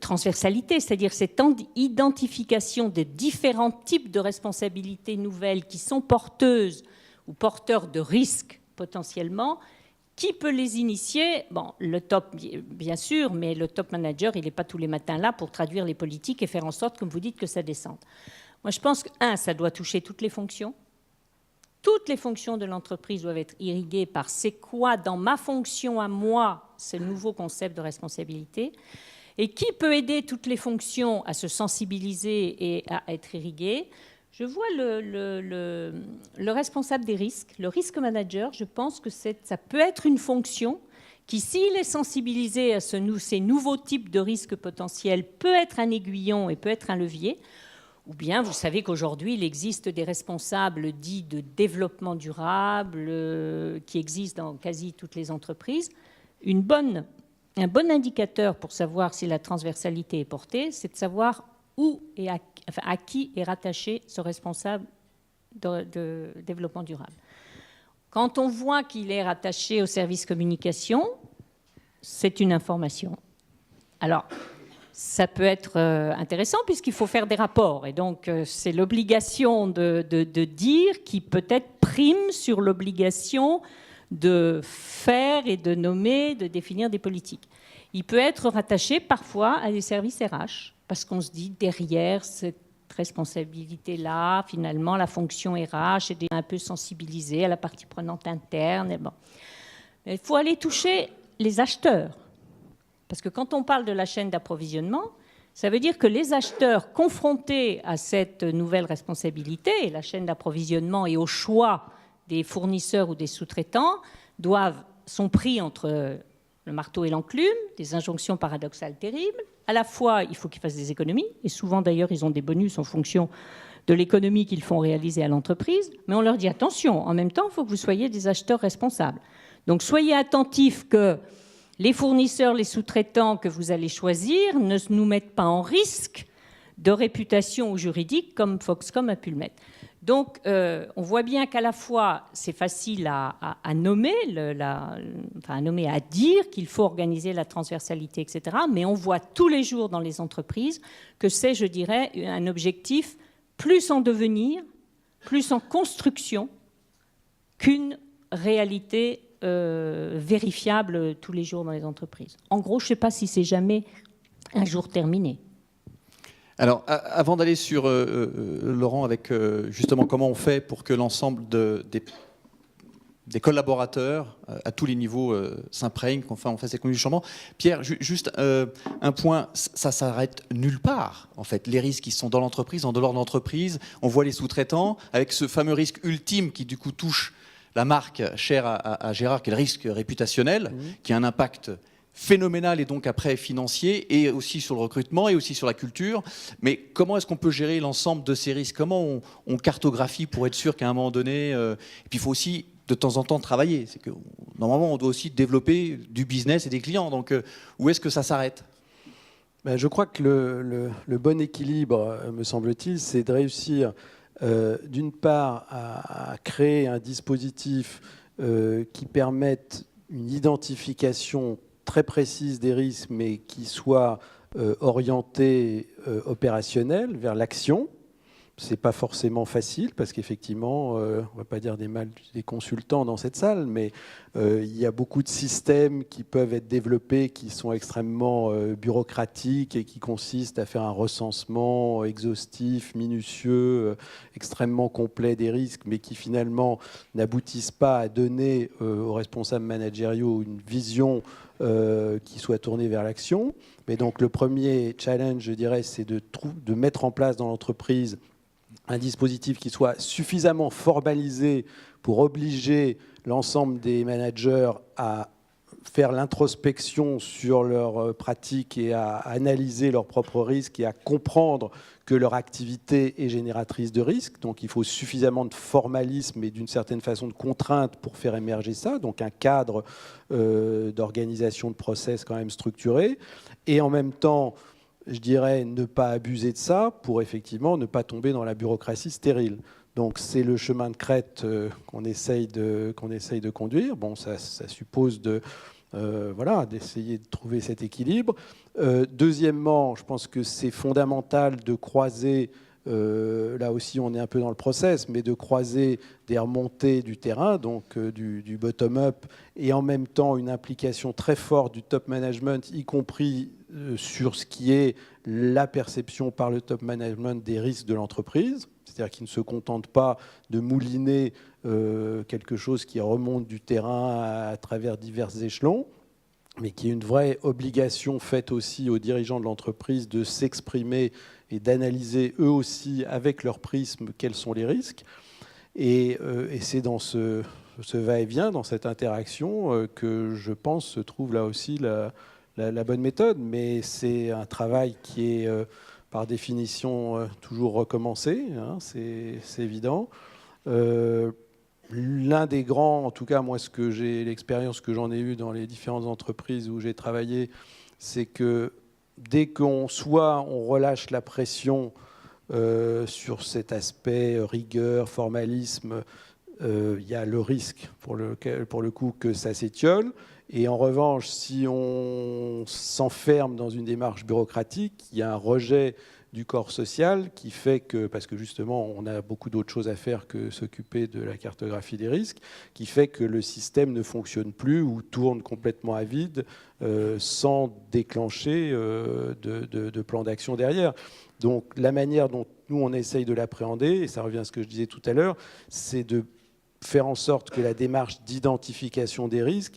transversalité, c'est-à-dire cette identification des différents types de responsabilités nouvelles qui sont porteuses ou porteurs de risques potentiellement, qui peut les initier? Bon, le top, bien sûr, mais le top manager, il n'est pas tous les matins là pour traduire les politiques et faire en sorte, comme vous dites, que ça descende. Moi, je pense que, ça doit toucher toutes les fonctions. Toutes les fonctions de l'entreprise doivent être irriguées par c'est quoi, dans ma fonction à moi, ce nouveau concept de responsabilité. Et qui peut aider toutes les fonctions à se sensibiliser et à être irriguées? Je vois le responsable des risques, le risk manager. Je pense que ça peut être une fonction qui, s'il est sensibilisé à ces nouveaux types de risques potentiels, peut être un aiguillon et peut être un levier. Ou bien, vous savez qu'aujourd'hui, il existe des responsables dits de développement durable qui existent dans quasi toutes les entreprises. Un bon indicateur pour savoir si la transversalité est portée, c'est de savoir où et à qui est rattaché ce responsable de développement durable. Quand on voit qu'il est rattaché au service communication, c'est une information. Alors, ça peut être intéressant puisqu'il faut faire des rapports. Et donc, c'est l'obligation de dire qui peut-être prime sur l'obligation de faire et de nommer, de définir des politiques. Il peut être rattaché parfois à des services RH. Parce qu'on se dit, derrière cette responsabilité-là, finalement, la fonction RH est un peu sensibilisée à la partie prenante interne. Et bon. Mais il faut aller toucher les acheteurs. Parce que quand on parle de la chaîne d'approvisionnement, ça veut dire que les acheteurs confrontés à cette nouvelle responsabilité, et la chaîne d'approvisionnement et au choix des fournisseurs ou des sous-traitants, sont pris entre le marteau et l'enclume, des injonctions paradoxales terribles. À la fois, il faut qu'ils fassent des économies, et souvent d'ailleurs, ils ont des bonus en fonction de l'économie qu'ils font réaliser à l'entreprise, mais on leur dit attention, en même temps, il faut que vous soyez des acheteurs responsables. Donc soyez attentifs que les fournisseurs, les sous-traitants que vous allez choisir ne nous mettent pas en risque de réputation ou juridique comme Foxconn a pu le mettre. Donc, on voit bien qu'à la fois, c'est facile à nommer, à dire qu'il faut organiser la transversalité, etc. Mais on voit tous les jours dans les entreprises que c'est, je dirais, un objectif plus en devenir, plus en construction qu'une réalité vérifiable tous les jours dans les entreprises. En gros, je ne sais pas si c'est jamais un jour terminé. Alors, avant d'aller sur Laurent, avec justement comment on fait pour que l'ensemble des collaborateurs à tous les niveaux s'imprègnent, qu'on fasse ces conduites du changement. Pierre, juste un point, ça s'arrête nulle part, en fait. Les risques qui sont dans l'entreprise, en dehors de l'entreprise, on voit les sous-traitants, avec ce fameux risque ultime qui du coup touche la marque chère à Gérard, qui est le risque réputationnel, qui a un impact phénoménal et donc après financier, et aussi sur le recrutement et aussi sur la culture. Mais comment est-ce qu'on peut gérer l'ensemble de ces risques? Comment on cartographie pour être sûr qu'à un moment donné... et puis il faut aussi de temps en temps travailler. C'est que normalement on doit aussi développer du business et des clients. Donc où est-ce que ça s'arrête? Je crois que le bon équilibre, me semble-t-il, c'est de réussir d'une part à créer un dispositif qui permette une identification très précise des risques, mais qui soit orienté opérationnel vers l'action. C'est pas forcément facile parce qu'effectivement, on va pas dire des consultants dans cette salle, mais il y a beaucoup de systèmes qui peuvent être développés qui sont extrêmement bureaucratiques et qui consistent à faire un recensement exhaustif, minutieux, extrêmement complet des risques, mais qui finalement n'aboutissent pas à donner aux responsables managériaux une vision qui soit tournée vers l'action. Mais donc le premier challenge, je dirais, c'est de mettre en place dans l'entreprise un dispositif qui soit suffisamment formalisé pour obliger l'ensemble des managers à faire l'introspection sur leurs pratiques et à analyser leurs propres risques et à comprendre que leur activité est génératrice de risques. Donc il faut suffisamment de formalisme et d'une certaine façon de contrainte pour faire émerger ça, donc un cadre d'organisation de process quand même structuré. Et en même temps, je dirais, ne pas abuser de ça pour effectivement ne pas tomber dans la bureaucratie stérile. Donc c'est le chemin de crête qu'on essaye de conduire. Bon, ça suppose d'essayer de trouver cet équilibre. Deuxièmement, je pense que c'est fondamental de croiser, là aussi on est un peu dans le process, mais de croiser des remontées du terrain, donc du bottom-up, et en même temps une implication très forte du top management, y compris sur ce qui est la perception par le top management des risques de l'entreprise, c'est-à-dire qu'ils ne se contentent pas de mouliner quelque chose qui remonte du terrain à travers divers échelons, mais qui est une vraie obligation faite aussi aux dirigeants de l'entreprise de s'exprimer et d'analyser eux aussi avec leur prisme quels sont les risques. Et c'est dans ce va-et-vient, dans cette interaction, que je pense se trouve là aussi la bonne méthode, mais c'est un travail qui est par définition toujours recommencé, hein, c'est évident. L'un des grands, en tout cas moi l'expérience que j'en ai eue dans les différentes entreprises où j'ai travaillé, c'est que dès qu'on relâche la pression sur cet aspect rigueur, formalisme, il y a le risque pour le coup que ça s'étiole. Et en revanche, si on s'enferme dans une démarche bureaucratique, il y a un rejet du corps social qui fait que, parce que justement on a beaucoup d'autres choses à faire que s'occuper de la cartographie des risques, qui fait que le système ne fonctionne plus ou tourne complètement à vide sans déclencher de plan d'action derrière. Donc la manière dont nous on essaye de l'appréhender, et ça revient à ce que je disais tout à l'heure, c'est de faire en sorte que la démarche d'identification des risques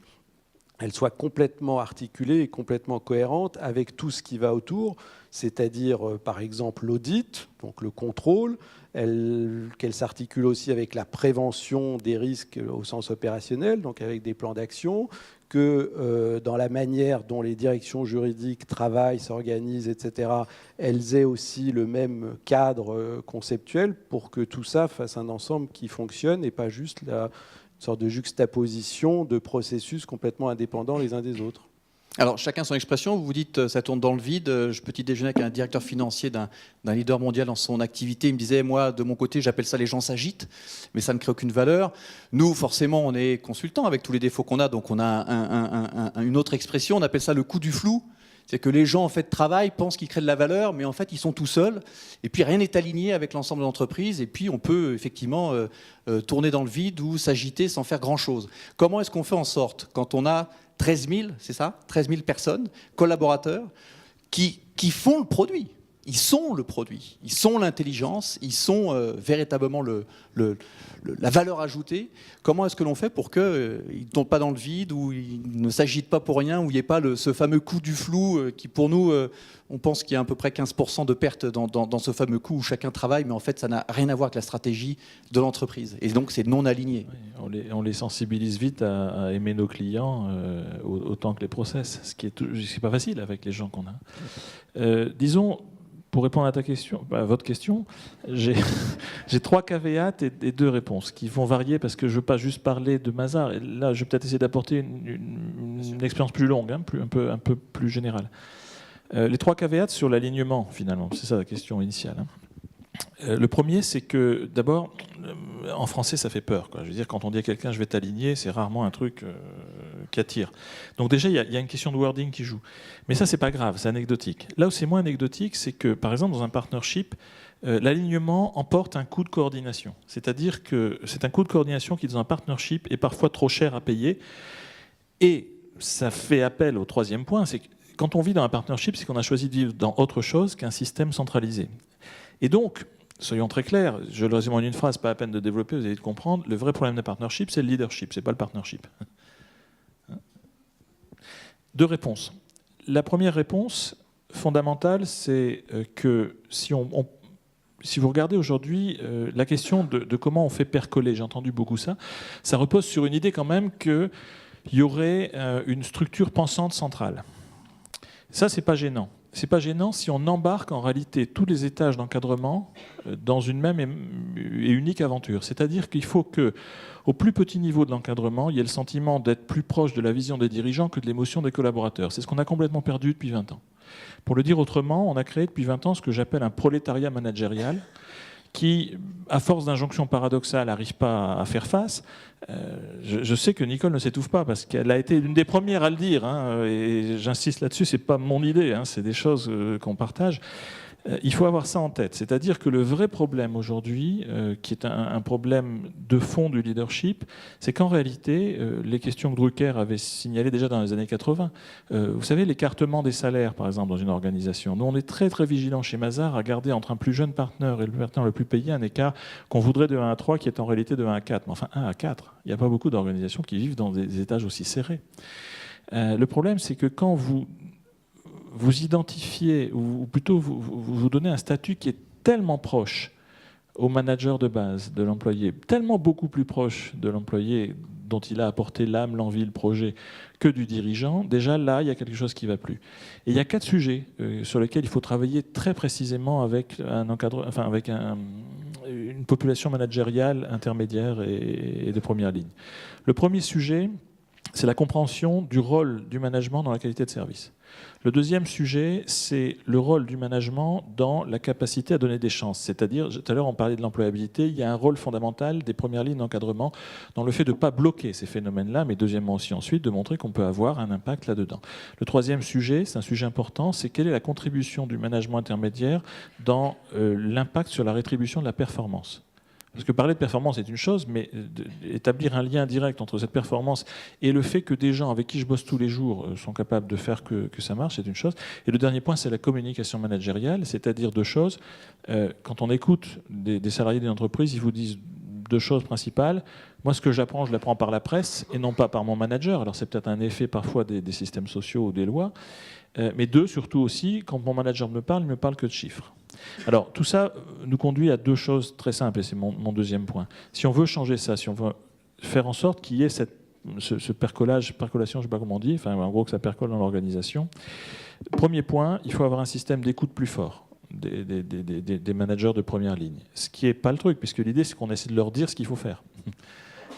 elle soit complètement articulée et complètement cohérente avec tout ce qui va autour, c'est-à-dire par exemple l'audit, donc le contrôle, qu'elle s'articule aussi avec la prévention des risques au sens opérationnel, donc avec des plans d'action, que dans la manière dont les directions juridiques travaillent, s'organisent, etc., elles aient aussi le même cadre conceptuel pour que tout ça fasse un ensemble qui fonctionne et pas juste une sorte de juxtaposition de processus complètement indépendants les uns des autres. Alors, chacun son expression. Vous vous dites, ça tourne dans le vide. Je petit déjeuner avec un directeur financier d'un leader mondial dans son activité. Il me disait, moi, de mon côté, j'appelle ça les gens s'agitent, mais ça ne crée aucune valeur. Nous, forcément, on est consultants avec tous les défauts qu'on a, donc on a une autre expression. On appelle ça le coup du flou. C'est que les gens, en fait, travaillent, pensent qu'ils créent de la valeur, mais en fait, ils sont tout seuls. Et puis, rien n'est aligné avec l'ensemble de l'entreprise. Et puis, on peut effectivement tourner dans le vide ou s'agiter sans faire grand-chose. Comment est-ce qu'on fait en sorte, quand on a 13 000, c'est ça, 13 000 personnes, collaborateurs, qui font le produit, ils sont le produit, ils sont l'intelligence, ils sont véritablement la valeur ajoutée. Comment est-ce que l'on fait pour qu'ils ne tombent pas dans le vide, ou ils ne s'agitent pas pour rien, où il n'y ait pas ce fameux coup du flou qui, pour nous, on pense qu'il y a à peu près 15% de pertes dans ce fameux coup où chacun travaille, mais en fait, ça n'a rien à voir avec la stratégie de l'entreprise. Et donc, c'est non aligné. Oui, on les sensibilise vite à aimer nos clients autant que les process, ce qui est pas facile avec les gens qu'on a. Disons, pour répondre à votre question, j'ai 3 caveats et 2 réponses qui vont varier parce que je ne veux pas juste parler de Mazars. Et là, je vais peut-être essayer d'apporter une expérience plus longue, hein, un peu plus générale. Les 3 caveats sur l'alignement, finalement, c'est ça la question initiale. Hein. Le premier, c'est que d'abord, en français, ça fait peur, quoi. Je veux dire, quand on dit à quelqu'un je vais t'aligner, c'est rarement un truc qui attire. Donc déjà, il y a une question de wording qui joue. Mais ça, c'est pas grave, c'est anecdotique. Là où c'est moins anecdotique, c'est que, par exemple, dans un partnership, l'alignement emporte un coût de coordination. C'est-à-dire que c'est un coût de coordination qui, dans un partnership, est parfois trop cher à payer. Et ça fait appel au 3e point, c'est que quand on vit dans un partnership, c'est qu'on a choisi de vivre dans autre chose qu'un système centralisé. Et donc, soyons très clairs, je le résume en une phrase, pas à peine de développer, vous allez comprendre, le vrai problème d'un partnership, c'est le leadership, c'est pas le partnership. 2 réponses. La première réponse fondamentale, c'est que si vous regardez aujourd'hui la question de comment on fait percoler, j'ai entendu beaucoup ça repose sur une idée quand même qu'il y aurait une structure pensante centrale. Ça, c'est pas gênant. C'est pas gênant si on embarque en réalité tous les étages d'encadrement dans une même et unique aventure. C'est-à-dire qu'il faut qu'au plus petit niveau de l'encadrement, il y ait le sentiment d'être plus proche de la vision des dirigeants que de l'émotion des collaborateurs. C'est ce qu'on a complètement perdu depuis 20 ans. Pour le dire autrement, on a créé depuis 20 ans ce que j'appelle un prolétariat managérial qui, à force d'injonctions paradoxales, n'arrive pas à faire face. Je sais que Nicole ne s'étouffe pas parce qu'elle a été l'une des premières à le dire, hein, et j'insiste là-dessus, c'est pas mon idée, hein, c'est des choses qu'on partage. Il faut avoir ça en tête, c'est-à-dire que le vrai problème aujourd'hui, qui est un problème de fond du leadership, c'est qu'en réalité, les questions que Drucker avait signalées déjà dans les années 80, vous savez, l'écartement des salaires, par exemple, dans une organisation. Nous, on est très très vigilants chez Mazars à garder entre un plus jeune partenaire et le partenaire le plus payé un écart qu'on voudrait de 1 à 3, qui est en réalité de 1 à 4. Mais enfin, 1 à 4, il n'y a pas beaucoup d'organisations qui vivent dans des étages aussi serrés. Le problème, c'est que quand vous identifiez, ou plutôt vous donnez un statut qui est tellement proche au manager de base de l'employé, tellement beaucoup plus proche de l'employé dont il a apporté l'âme, l'envie, le projet, que du dirigeant, déjà là, il y a quelque chose qui ne va plus. Et il y a 4 sujets sur lesquels il faut travailler très précisément avec une population managériale intermédiaire et de première ligne. Le premier sujet, c'est la compréhension du rôle du management dans la qualité de service. Le deuxième sujet, c'est le rôle du management dans la capacité à donner des chances. C'est-à-dire, tout à l'heure on parlait de l'employabilité, il y a un rôle fondamental des premières lignes d'encadrement dans le fait de ne pas bloquer ces phénomènes-là, mais deuxièmement aussi ensuite de montrer qu'on peut avoir un impact là-dedans. Le troisième sujet, c'est un sujet important, c'est quelle est la contribution du management intermédiaire dans l'impact sur la rétribution de la performance. Parce que parler de performance est une chose, mais établir un lien direct entre cette performance et le fait que des gens avec qui je bosse tous les jours sont capables de faire que ça marche, c'est une chose. Et le dernier point, c'est la communication managériale, c'est-à-dire 2 choses. Quand on écoute des salariés d'une entreprise, ils vous disent 2 choses principales. Moi, ce que j'apprends, je l'apprends par la presse et non pas par mon manager. Alors, c'est peut-être un effet parfois des systèmes sociaux ou des lois. Mais 2, surtout aussi, quand mon manager me parle, il ne me parle que de chiffres. Alors, tout ça nous conduit à 2 choses très simples, et c'est mon deuxième point. Si on veut changer ça, si on veut faire en sorte qu'il y ait ce percolation, je ne sais pas comment on dit, enfin, en gros que ça percole dans l'organisation, premier point, il faut avoir un système d'écoute plus fort des managers de première ligne. Ce qui n'est pas le truc, puisque l'idée, c'est qu'on essaie de leur dire ce qu'il faut faire.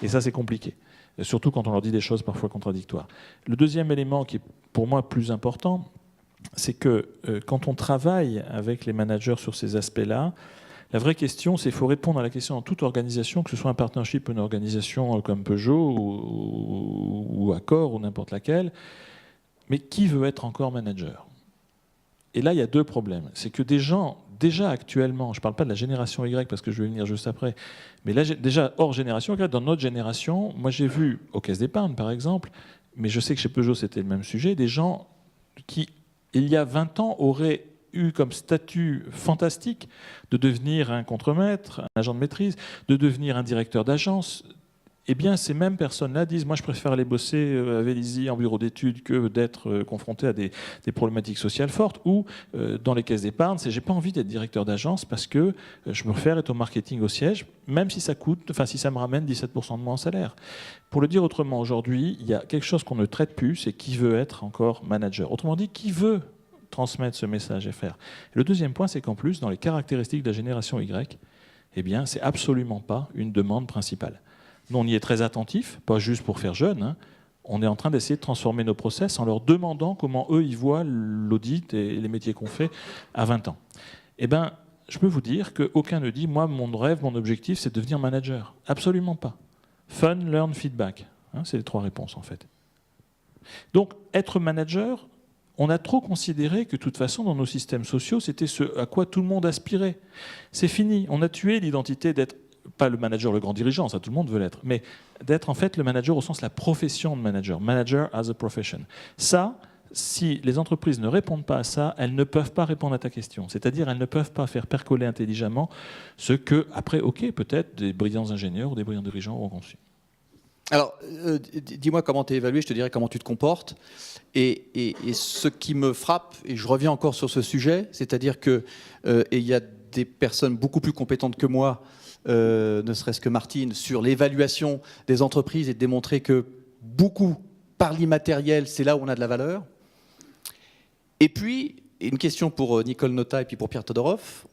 Et ça, c'est compliqué. Surtout quand on leur dit des choses parfois contradictoires. Le deuxième élément qui est pour moi plus important, c'est que quand on travaille avec les managers sur ces aspects-là, la vraie question, c'est qu'il faut répondre à la question dans toute organisation, que ce soit un partnership, une organisation comme Peugeot ou Accor ou n'importe laquelle, mais qui veut être encore manager? Et là, il y a 2 problèmes. C'est que des gens, déjà actuellement, je ne parle pas de la génération Y parce que je vais venir juste après, mais là, déjà hors génération Y, dans notre génération, moi j'ai vu aux caisses d'épargne par exemple, mais je sais que chez Peugeot c'était le même sujet, des gens qui, il y a 20 ans, auraient eu comme statut fantastique de devenir un contremaître, un agent de maîtrise, de devenir un directeur d'agence, eh bien, ces mêmes personnes-là disent « moi, je préfère aller bosser à Vélizy en bureau d'études que d'être confronté à des problématiques sociales fortes » ou dans les caisses d'épargne, c'est « j'ai pas envie d'être directeur d'agence parce que je préfère être au marketing au siège, même si ça coûte, enfin si ça me ramène 17% de moins en salaire ». Pour le dire autrement, aujourd'hui, il y a quelque chose qu'on ne traite plus, c'est qui veut être encore manager. Autrement dit, qui veut transmettre ce message et faire. Et le deuxième point, c'est qu'en plus, dans les caractéristiques de la génération Y, eh bien, c'est absolument pas une demande principale. Nous, on y est très attentif, pas juste pour faire jeune. Hein. On est en train d'essayer de transformer nos process en leur demandant comment eux, ils voient l'audit et les métiers qu'on fait à 20 ans. Eh bien, je peux vous dire qu'aucun ne dit « moi, mon rêve, mon objectif, c'est de devenir manager ». Absolument pas. Fun, learn, feedback. Hein, c'est les 3 réponses, en fait. Donc, être manager, on a trop considéré que, de toute façon, dans nos systèmes sociaux, c'était ce à quoi tout le monde aspirait. C'est fini. On a tué l'identité d'être pas le manager, le grand dirigeant, ça tout le monde veut l'être, mais d'être en fait le manager au sens de la profession de manager, manager as a profession. Ça, si les entreprises ne répondent pas à ça, elles ne peuvent pas répondre à ta question. C'est-à-dire, elles ne peuvent pas faire percoler intelligemment ce que, après, ok, peut-être des brillants ingénieurs ou des brillants dirigeants auront conçu. Alors, dis-moi comment tu es évalué, je te dirai comment tu te comportes. Et ce qui me frappe, et je reviens encore sur ce sujet, c'est-à-dire qu'il y a des personnes beaucoup plus compétentes que moi, ne serait-ce que Martine, sur l'évaluation des entreprises et de démontrer que beaucoup, par l'immatériel, c'est là où on a de la valeur. Et puis, une question pour Nicole Notat et puis pour Pierre Todorov,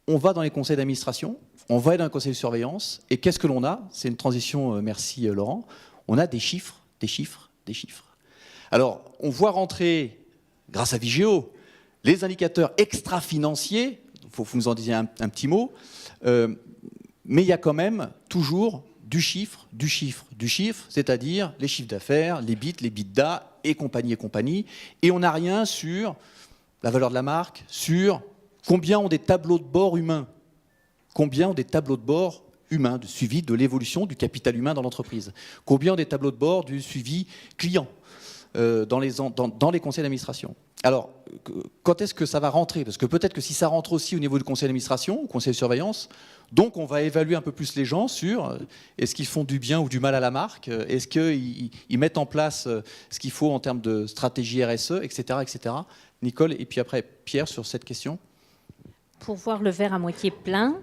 on va dans les conseils d'administration, on va dans les conseils de surveillance, et qu'est-ce que l'on a? C'est une transition, merci Laurent, on a des chiffres, des chiffres, des chiffres. Alors, on voit rentrer, grâce à Vigéo, les indicateurs extra-financiers, il faut que vous nous en disiez un petit mot, mais il y a quand même toujours du chiffre, c'est-à-dire les chiffres d'affaires, les bits, les bidas, et compagnie, et on n'a rien sur la valeur de la marque, sur combien ont des tableaux de bord humains, de suivi de l'évolution du capital humain dans l'entreprise, combien ont des tableaux de bord du suivi client dans les conseils d'administration. Alors, quand est-ce que ça va rentrer? Parce que peut-être que si ça rentre aussi au niveau du conseil d'administration, au conseil de surveillance, donc on va évaluer un peu plus les gens sur est-ce qu'ils font du bien ou du mal à la marque, est-ce qu'ils mettent en place ce qu'il faut en termes de stratégie RSE, etc., etc. Nicole, et puis après Pierre sur cette question. Pour voir le verre à moitié plein,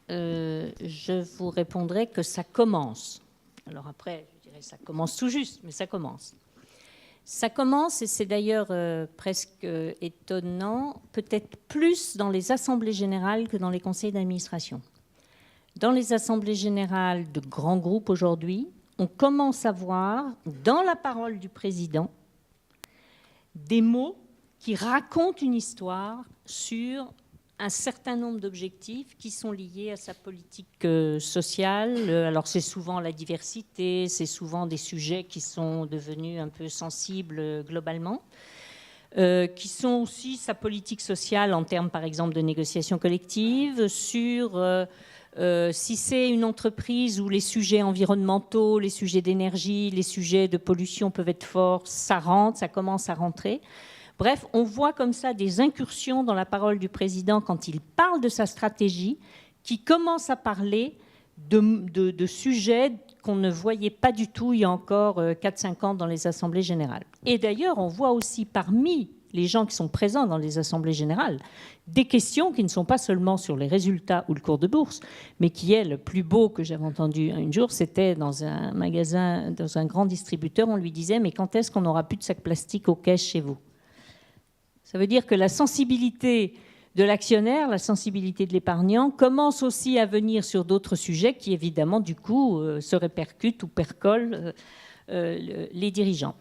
je vous répondrai que ça commence. Alors après, je dirais ça commence tout juste, mais ça commence. Ça commence, et c'est d'ailleurs presque étonnant, peut-être plus dans les assemblées générales que dans les conseils d'administration. Dans les assemblées générales de grands groupes aujourd'hui, on commence à voir, dans la parole du président, des mots qui racontent une histoire sur un certain nombre d'objectifs qui sont liés à sa politique sociale. Alors c'est souvent la diversité, c'est souvent des sujets qui sont devenus un peu sensibles globalement, qui sont aussi sa politique sociale en termes par exemple de négociation collective, sur si c'est une entreprise où les sujets environnementaux, les sujets d'énergie, les sujets de pollution peuvent être forts, ça rentre, ça commence à rentrer. Bref, on voit comme ça des incursions dans la parole du président quand il parle de sa stratégie, qui commence à parler de sujets qu'on ne voyait pas du tout il y a encore 4-5 ans dans les assemblées générales. Et d'ailleurs, on voit aussi parmi les gens qui sont présents dans les assemblées générales des questions qui ne sont pas seulement sur les résultats ou le cours de bourse, mais qui est le plus beau que j'avais entendu un jour, c'était dans un magasin, dans un grand distributeur, on lui disait « mais quand est-ce qu'on n'aura plus de sacs plastiques aux caisses chez vous ?» Ça veut dire que la sensibilité de l'actionnaire, la sensibilité de l'épargnant commence aussi à venir sur d'autres sujets qui, évidemment, du coup, se répercutent ou percolent les dirigeants.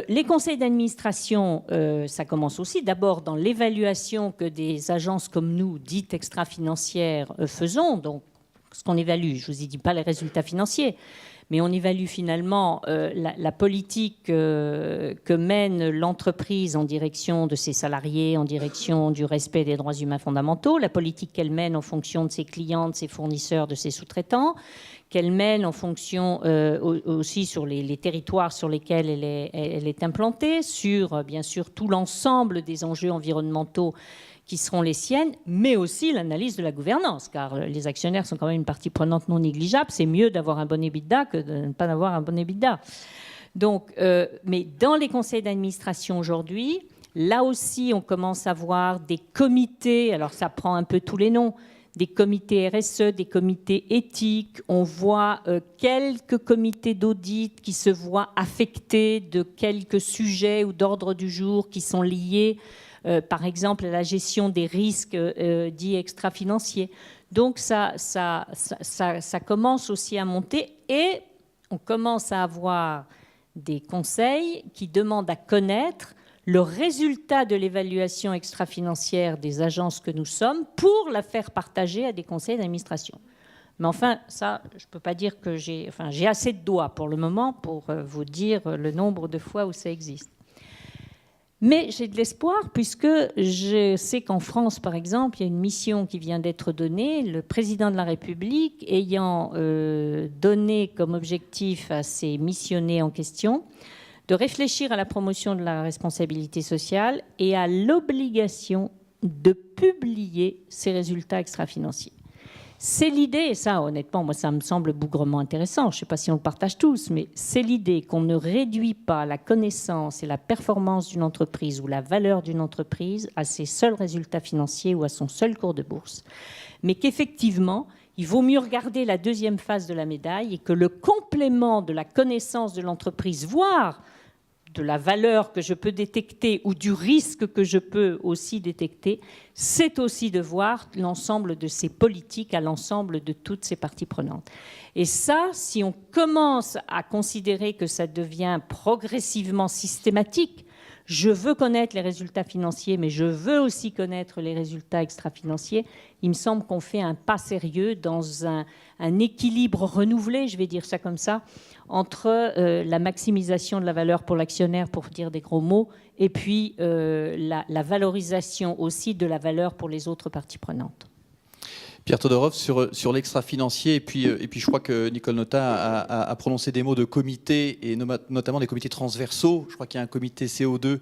Les conseils d'administration, ça commence aussi d'abord dans l'évaluation que des agences comme nous, dites extra-financières, faisons. Donc, ce qu'on évalue, je ne vous ai dit pas les résultats financiers, mais on évalue finalement la politique que mène l'entreprise en direction de ses salariés, en direction du respect des droits humains fondamentaux, la politique qu'elle mène en fonction de ses clients, de ses fournisseurs, de ses sous-traitants, qu'elle mène en fonction aussi sur les territoires sur lesquels elle est implantée, sur bien sûr tout l'ensemble des enjeux environnementaux qui seront les siennes, mais aussi l'analyse de la gouvernance, car les actionnaires sont quand même une partie prenante non négligeable. C'est mieux d'avoir un bon EBITDA que de ne pas avoir un bon EBITDA. Donc, mais dans les conseils d'administration aujourd'hui, là aussi, on commence à voir des comités, alors ça prend un peu tous les noms, des comités RSE, des comités éthiques. On voit quelques comités d'audit qui se voient affectés de quelques sujets ou d'ordre du jour qui sont liés, par exemple, à la gestion des risques dits extra-financiers. Donc ça commence aussi à monter et on commence à avoir des conseils qui demandent à connaître le résultat de l'évaluation extra-financière des agences que nous sommes pour la faire partager à des conseils d'administration. Mais enfin, ça, je ne peux pas dire que j'ai assez de doigts pour le moment pour vous dire le nombre de fois où ça existe. Mais j'ai de l'espoir puisque je sais qu'en France, par exemple, il y a une mission qui vient d'être donnée, le président de la République ayant donné comme objectif à ses missionnés en question de réfléchir à la promotion de la responsabilité sociale et à l'obligation de publier ses résultats extra-financiers. C'est l'idée, et ça, honnêtement, moi, ça me semble bougrement intéressant. Je ne sais pas si on le partage tous, mais c'est l'idée qu'on ne réduit pas la connaissance et la performance d'une entreprise ou la valeur d'une entreprise à ses seuls résultats financiers ou à son seul cours de bourse, mais qu'effectivement, il vaut mieux regarder la deuxième face de la médaille et que le complément de la connaissance de l'entreprise, voire de la valeur que je peux détecter ou du risque que je peux aussi détecter, c'est aussi de voir l'ensemble de ces politiques à l'ensemble de toutes ces parties prenantes. Et ça, si on commence à considérer que ça devient progressivement systématique, je veux connaître les résultats financiers, mais je veux aussi connaître les résultats extra-financiers, il me semble qu'on fait un pas sérieux dans un équilibre renouvelé, je vais dire ça comme ça, entre la maximisation de la valeur pour l'actionnaire, pour dire des gros mots, et puis la valorisation aussi de la valeur pour les autres parties prenantes. Pierre Todorov, sur l'extra-financier, et puis je crois que Nicole Notat a prononcé des mots de comité, et notamment des comités transversaux. Je crois qu'il y a un comité CO2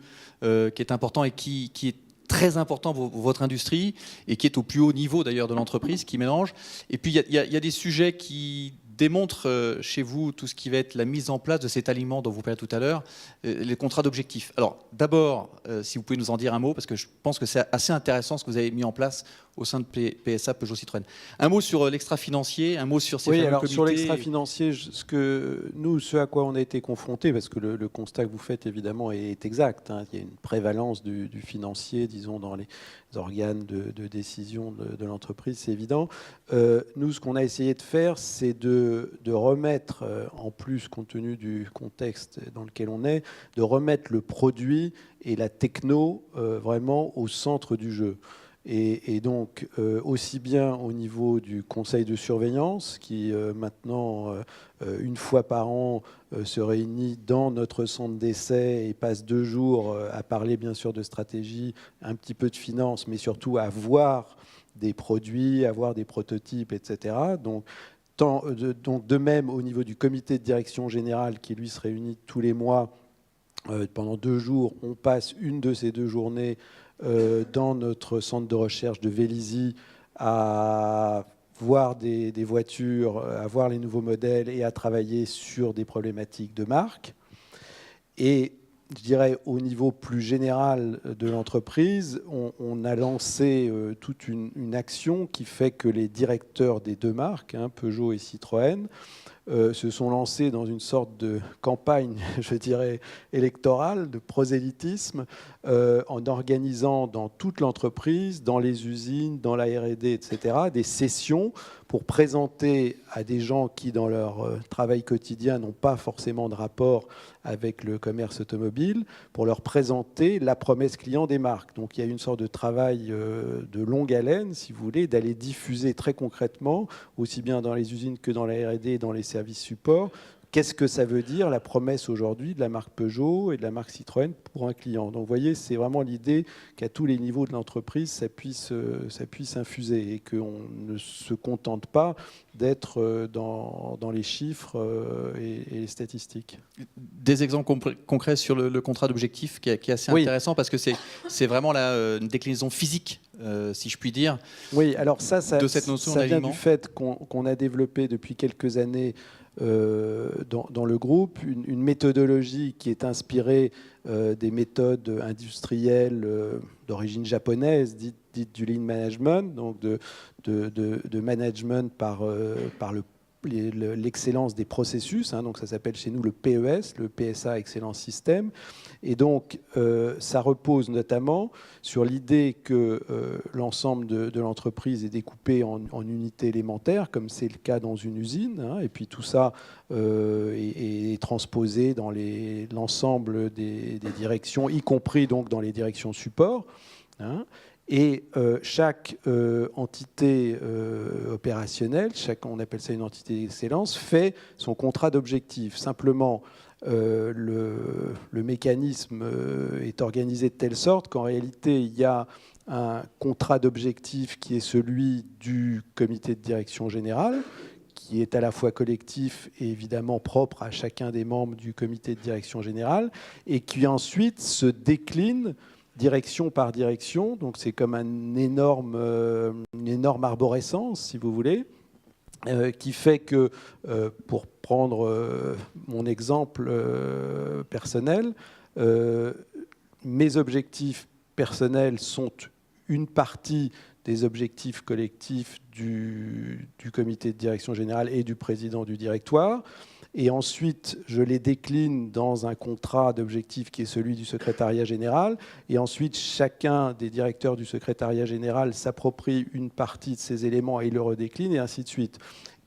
qui est important et qui est très important pour votre industrie, et qui est au plus haut niveau d'ailleurs de l'entreprise, qui mélange. Et puis il y a des sujets qui démontrent chez vous tout ce qui va être la mise en place de cet aliment dont vous parlez tout à l'heure, les contrats d'objectifs. Alors d'abord, si vous pouvez nous en dire un mot, parce que je pense que c'est assez intéressant ce que vous avez mis en place au sein de PSA Peugeot Citroën. Un mot sur l'extra-financier, un mot sur ces fameux comités. Sur l'extra-financier, ce à quoi on a été confrontés, parce que le constat que vous faites évidemment est exact, hein, il y a une prévalence du financier, disons, dans les organes de décision de l'entreprise, c'est évident. Nous, ce qu'on a essayé de faire, c'est de remettre, en plus, compte tenu du contexte dans lequel on est, de remettre le produit et la techno vraiment au centre du jeu. Et donc, aussi bien au niveau du conseil de surveillance, qui maintenant, une fois par an, se réunit dans notre centre d'essai et passe 2 jours à parler bien sûr de stratégie, un petit peu de finance, mais surtout à voir des produits, à voir des prototypes, etc. Donc de même au niveau du comité de direction générale, qui lui se réunit tous les mois pendant 2 jours, on passe une de ces 2 journées dans notre centre de recherche de Vélizy à voir des voitures, à voir les nouveaux modèles et à travailler sur des problématiques de marque. Et je dirais au niveau plus général de l'entreprise, on a lancé toute une action qui fait que les directeurs des 2 marques, hein, Peugeot et Citroën, se sont lancés dans une sorte de campagne, je dirais, électorale, de prosélytisme, en organisant dans toute l'entreprise, dans les usines, dans la R&D, etc., des sessions pour présenter à des gens qui, dans leur travail quotidien, n'ont pas forcément de rapport avec le commerce automobile, pour leur présenter la promesse client des marques. Donc il y a une sorte de travail de longue haleine, si vous voulez, d'aller diffuser très concrètement, aussi bien dans les usines que dans la R&D et dans les services supports, qu'est-ce que ça veut dire la promesse aujourd'hui de la marque Peugeot et de la marque Citroën pour un client. Donc vous voyez, c'est vraiment l'idée qu'à tous les niveaux de l'entreprise, ça puisse infuser et qu'on ne se contente pas d'être dans les chiffres et les statistiques. Des exemples concrets sur le contrat d'objectif qui est assez intéressant, parce que c'est vraiment une déclinaison physique si je puis dire. Oui, alors ça de cette notion ça vient d'alignement. du fait qu'on a développé depuis quelques années dans le groupe une méthodologie qui est inspirée des méthodes industrielles d'origine japonaise, dites du lean management, donc de management par l'excellence des processus, hein, donc ça s'appelle chez nous le PES, le PSA Excellence System, et donc ça repose notamment sur l'idée que l'ensemble de l'entreprise est découpé en unités élémentaires, comme c'est le cas dans une usine, hein, et puis tout ça est transposé dans l'ensemble des directions, y compris donc dans les directions support, hein. Et chaque entité opérationnelle, on appelle ça une entité d'excellence, fait son contrat d'objectif. Simplement, le mécanisme est organisé de telle sorte qu'en réalité, il y a un contrat d'objectif qui est celui du comité de direction générale, qui est à la fois collectif et évidemment propre à chacun des membres du comité de direction générale, et qui ensuite se décline direction par direction. Donc c'est comme une énorme arborescence, si vous voulez, qui fait que, pour prendre mon exemple personnel, mes objectifs personnels sont une partie des objectifs collectifs du comité de direction générale et du président du directoire. Et ensuite, je les décline dans un contrat d'objectifs qui est celui du secrétariat général. Et ensuite, chacun des directeurs du secrétariat général s'approprie une partie de ces éléments et il le redécline, et ainsi de suite.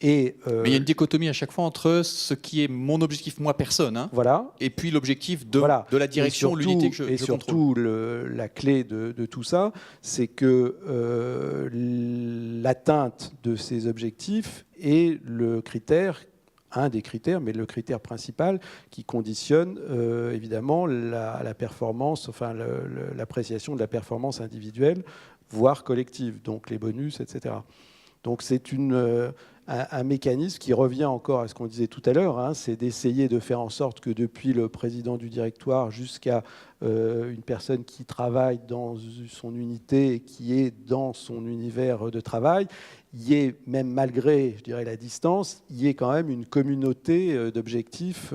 Mais il y a une dichotomie à chaque fois entre ce qui est mon objectif, moi, personne, hein, voilà. et puis l'objectif de la direction, surtout, l'unité que je contrôle. Et surtout, la clé de tout ça, c'est que l'atteinte de ces objectifs est le critère, un des critères, mais le critère principal qui conditionne évidemment la performance, enfin l'appréciation de la performance individuelle, voire collective, donc les bonus, etc. Donc c'est un mécanisme qui revient encore à ce qu'on disait tout à l'heure, hein, c'est d'essayer de faire en sorte que depuis le président du directoire jusqu'à une personne qui travaille dans son unité et qui est dans son univers de travail, il y ait, même malgré, je dirais, la distance, il y ait quand même une communauté d'objectifs,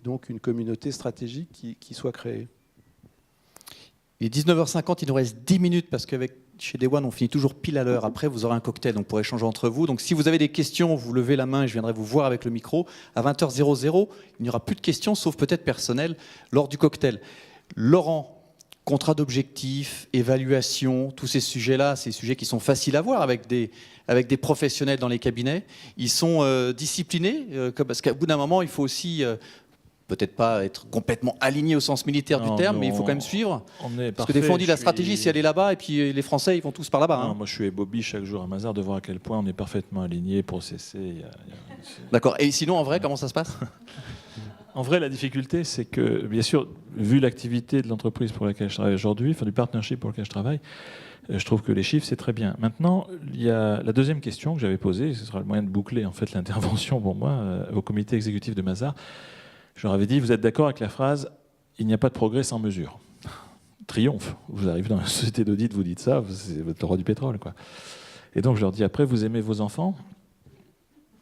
donc une communauté stratégique qui soit créée. Il est 19h50, il nous reste 10 minutes parce chez Day One, on finit toujours pile à l'heure. Après, vous aurez un cocktail donc pour échanger entre vous. Donc, si vous avez des questions, vous levez la main et je viendrai vous voir avec le micro. À 20h00, il n'y aura plus de questions, sauf peut-être personnelles, lors du cocktail. Laurent, contrat d'objectifs, évaluation, tous ces sujets-là, ces sujets qui sont faciles à voir avec des professionnels dans les cabinets. Ils sont disciplinés, parce qu'à bout d'un moment, il faut aussi... peut-être pas être complètement aligné au sens militaire du terme, mais il faut quand même suivre. Parce que des fois on dit la stratégie, c'est aller là-bas, et puis les Français, ils vont tous par là-bas. Non, hein. moi je suis ébobie chaque jour à Mazars de voir à quel point on est parfaitement aligné, processé. D'accord. Et sinon, en vrai, comment ça se passe? En vrai, la difficulté, c'est que, bien sûr, vu l'activité de l'entreprise pour laquelle je travaille aujourd'hui, enfin du partnership pour lequel je travaille, je trouve que les chiffres, c'est très bien. Maintenant, il y a la deuxième question que j'avais posée, ce sera le moyen de boucler en fait l'intervention pour moi au comité exécutif de Mazars. Je leur avais dit, vous êtes d'accord avec la phrase « il n'y a pas de progrès sans mesure ». Triomphe. Vous arrivez dans la société d'audit, vous dites ça, c'est le roi du pétrole, quoi. Et donc je leur dis, après, vous aimez vos enfants?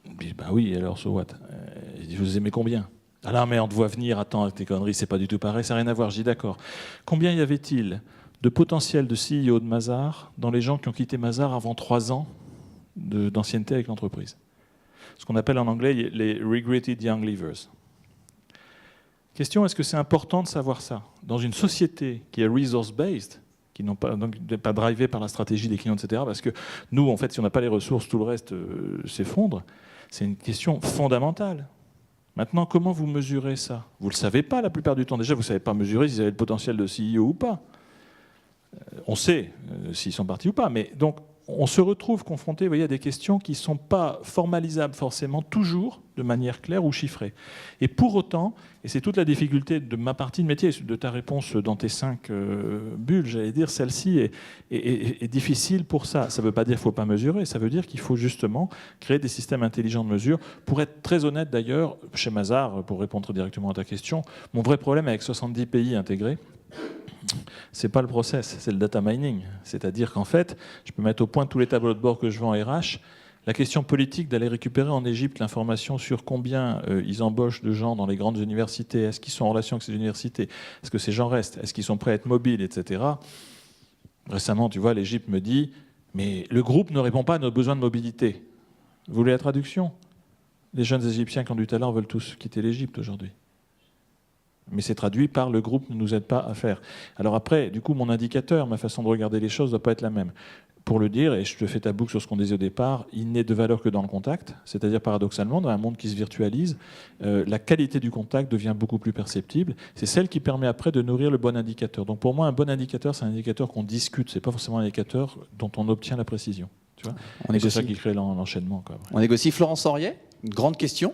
Ils disent, ben oui, alors, so what? Je dis, vous aimez combien? Ah non, mais on te voit venir, attends, tes conneries, c'est pas du tout pareil, ça n'a rien à voir. Je dis, d'accord. Combien y avait-il de potentiel de CEO de Mazars dans les gens qui ont quitté Mazars avant 3 ans d'ancienneté avec l'entreprise? Ce qu'on appelle en anglais les regretted young leavers. Question, est-ce que c'est important de savoir ça? Dans une société qui est resource-based, qui n'est pas drivée par la stratégie des clients, etc., parce que nous, en fait, si on n'a pas les ressources, tout le reste s'effondre, c'est une question fondamentale. Maintenant, comment vous mesurez ça? Vous ne le savez pas la plupart du temps. Déjà, vous ne savez pas mesurer s'ils avaient le potentiel de CEO ou pas. On sait s'ils sont partis ou pas, mais donc on se retrouve confronté, vous voyez, à des questions qui ne sont pas formalisables forcément toujours de manière claire ou chiffrée. Et pour autant, et c'est toute la difficulté de ma partie de métier, de ta réponse dans tes 5 bulles, j'allais dire, celle-ci est difficile pour ça. Ça ne veut pas dire qu'il ne faut pas mesurer, ça veut dire qu'il faut justement créer des systèmes intelligents de mesure. Pour être très honnête d'ailleurs, chez Mazars, pour répondre directement à ta question, mon vrai problème avec 70 pays intégrés, C'est pas le process, c'est le data mining. C'est-à-dire qu'en fait, je peux mettre au point tous les tableaux de bord que je veux en RH. La question politique d'aller récupérer en Égypte l'information sur combien ils embauchent de gens dans les grandes universités, est-ce qu'ils sont en relation avec ces universités, est-ce que ces gens restent, est-ce qu'ils sont prêts à être mobiles, etc. Récemment, tu vois, l'Égypte me dit « mais le groupe ne répond pas à nos besoins de mobilité ». Vous voulez la traduction ? Les jeunes Égyptiens qui ont du talent veulent tous quitter l'Égypte aujourd'hui. Mais c'est traduit par le groupe ne nous aide pas à faire. Alors après, du coup, mon indicateur, ma façon de regarder les choses ne doit pas être la même. Pour le dire, et je te fais ta boucle sur ce qu'on disait au départ, il n'est de valeur que dans le contact, c'est-à-dire paradoxalement, dans un monde qui se virtualise, la qualité du contact devient beaucoup plus perceptible. C'est celle qui permet après de nourrir le bon indicateur. Donc pour moi, un bon indicateur, c'est un indicateur qu'on discute, c'est pas forcément un indicateur dont on obtient la précision. Tu vois, c'est ça qui crée l'enchaînement. On négocie. Florence Aurier, une grande question.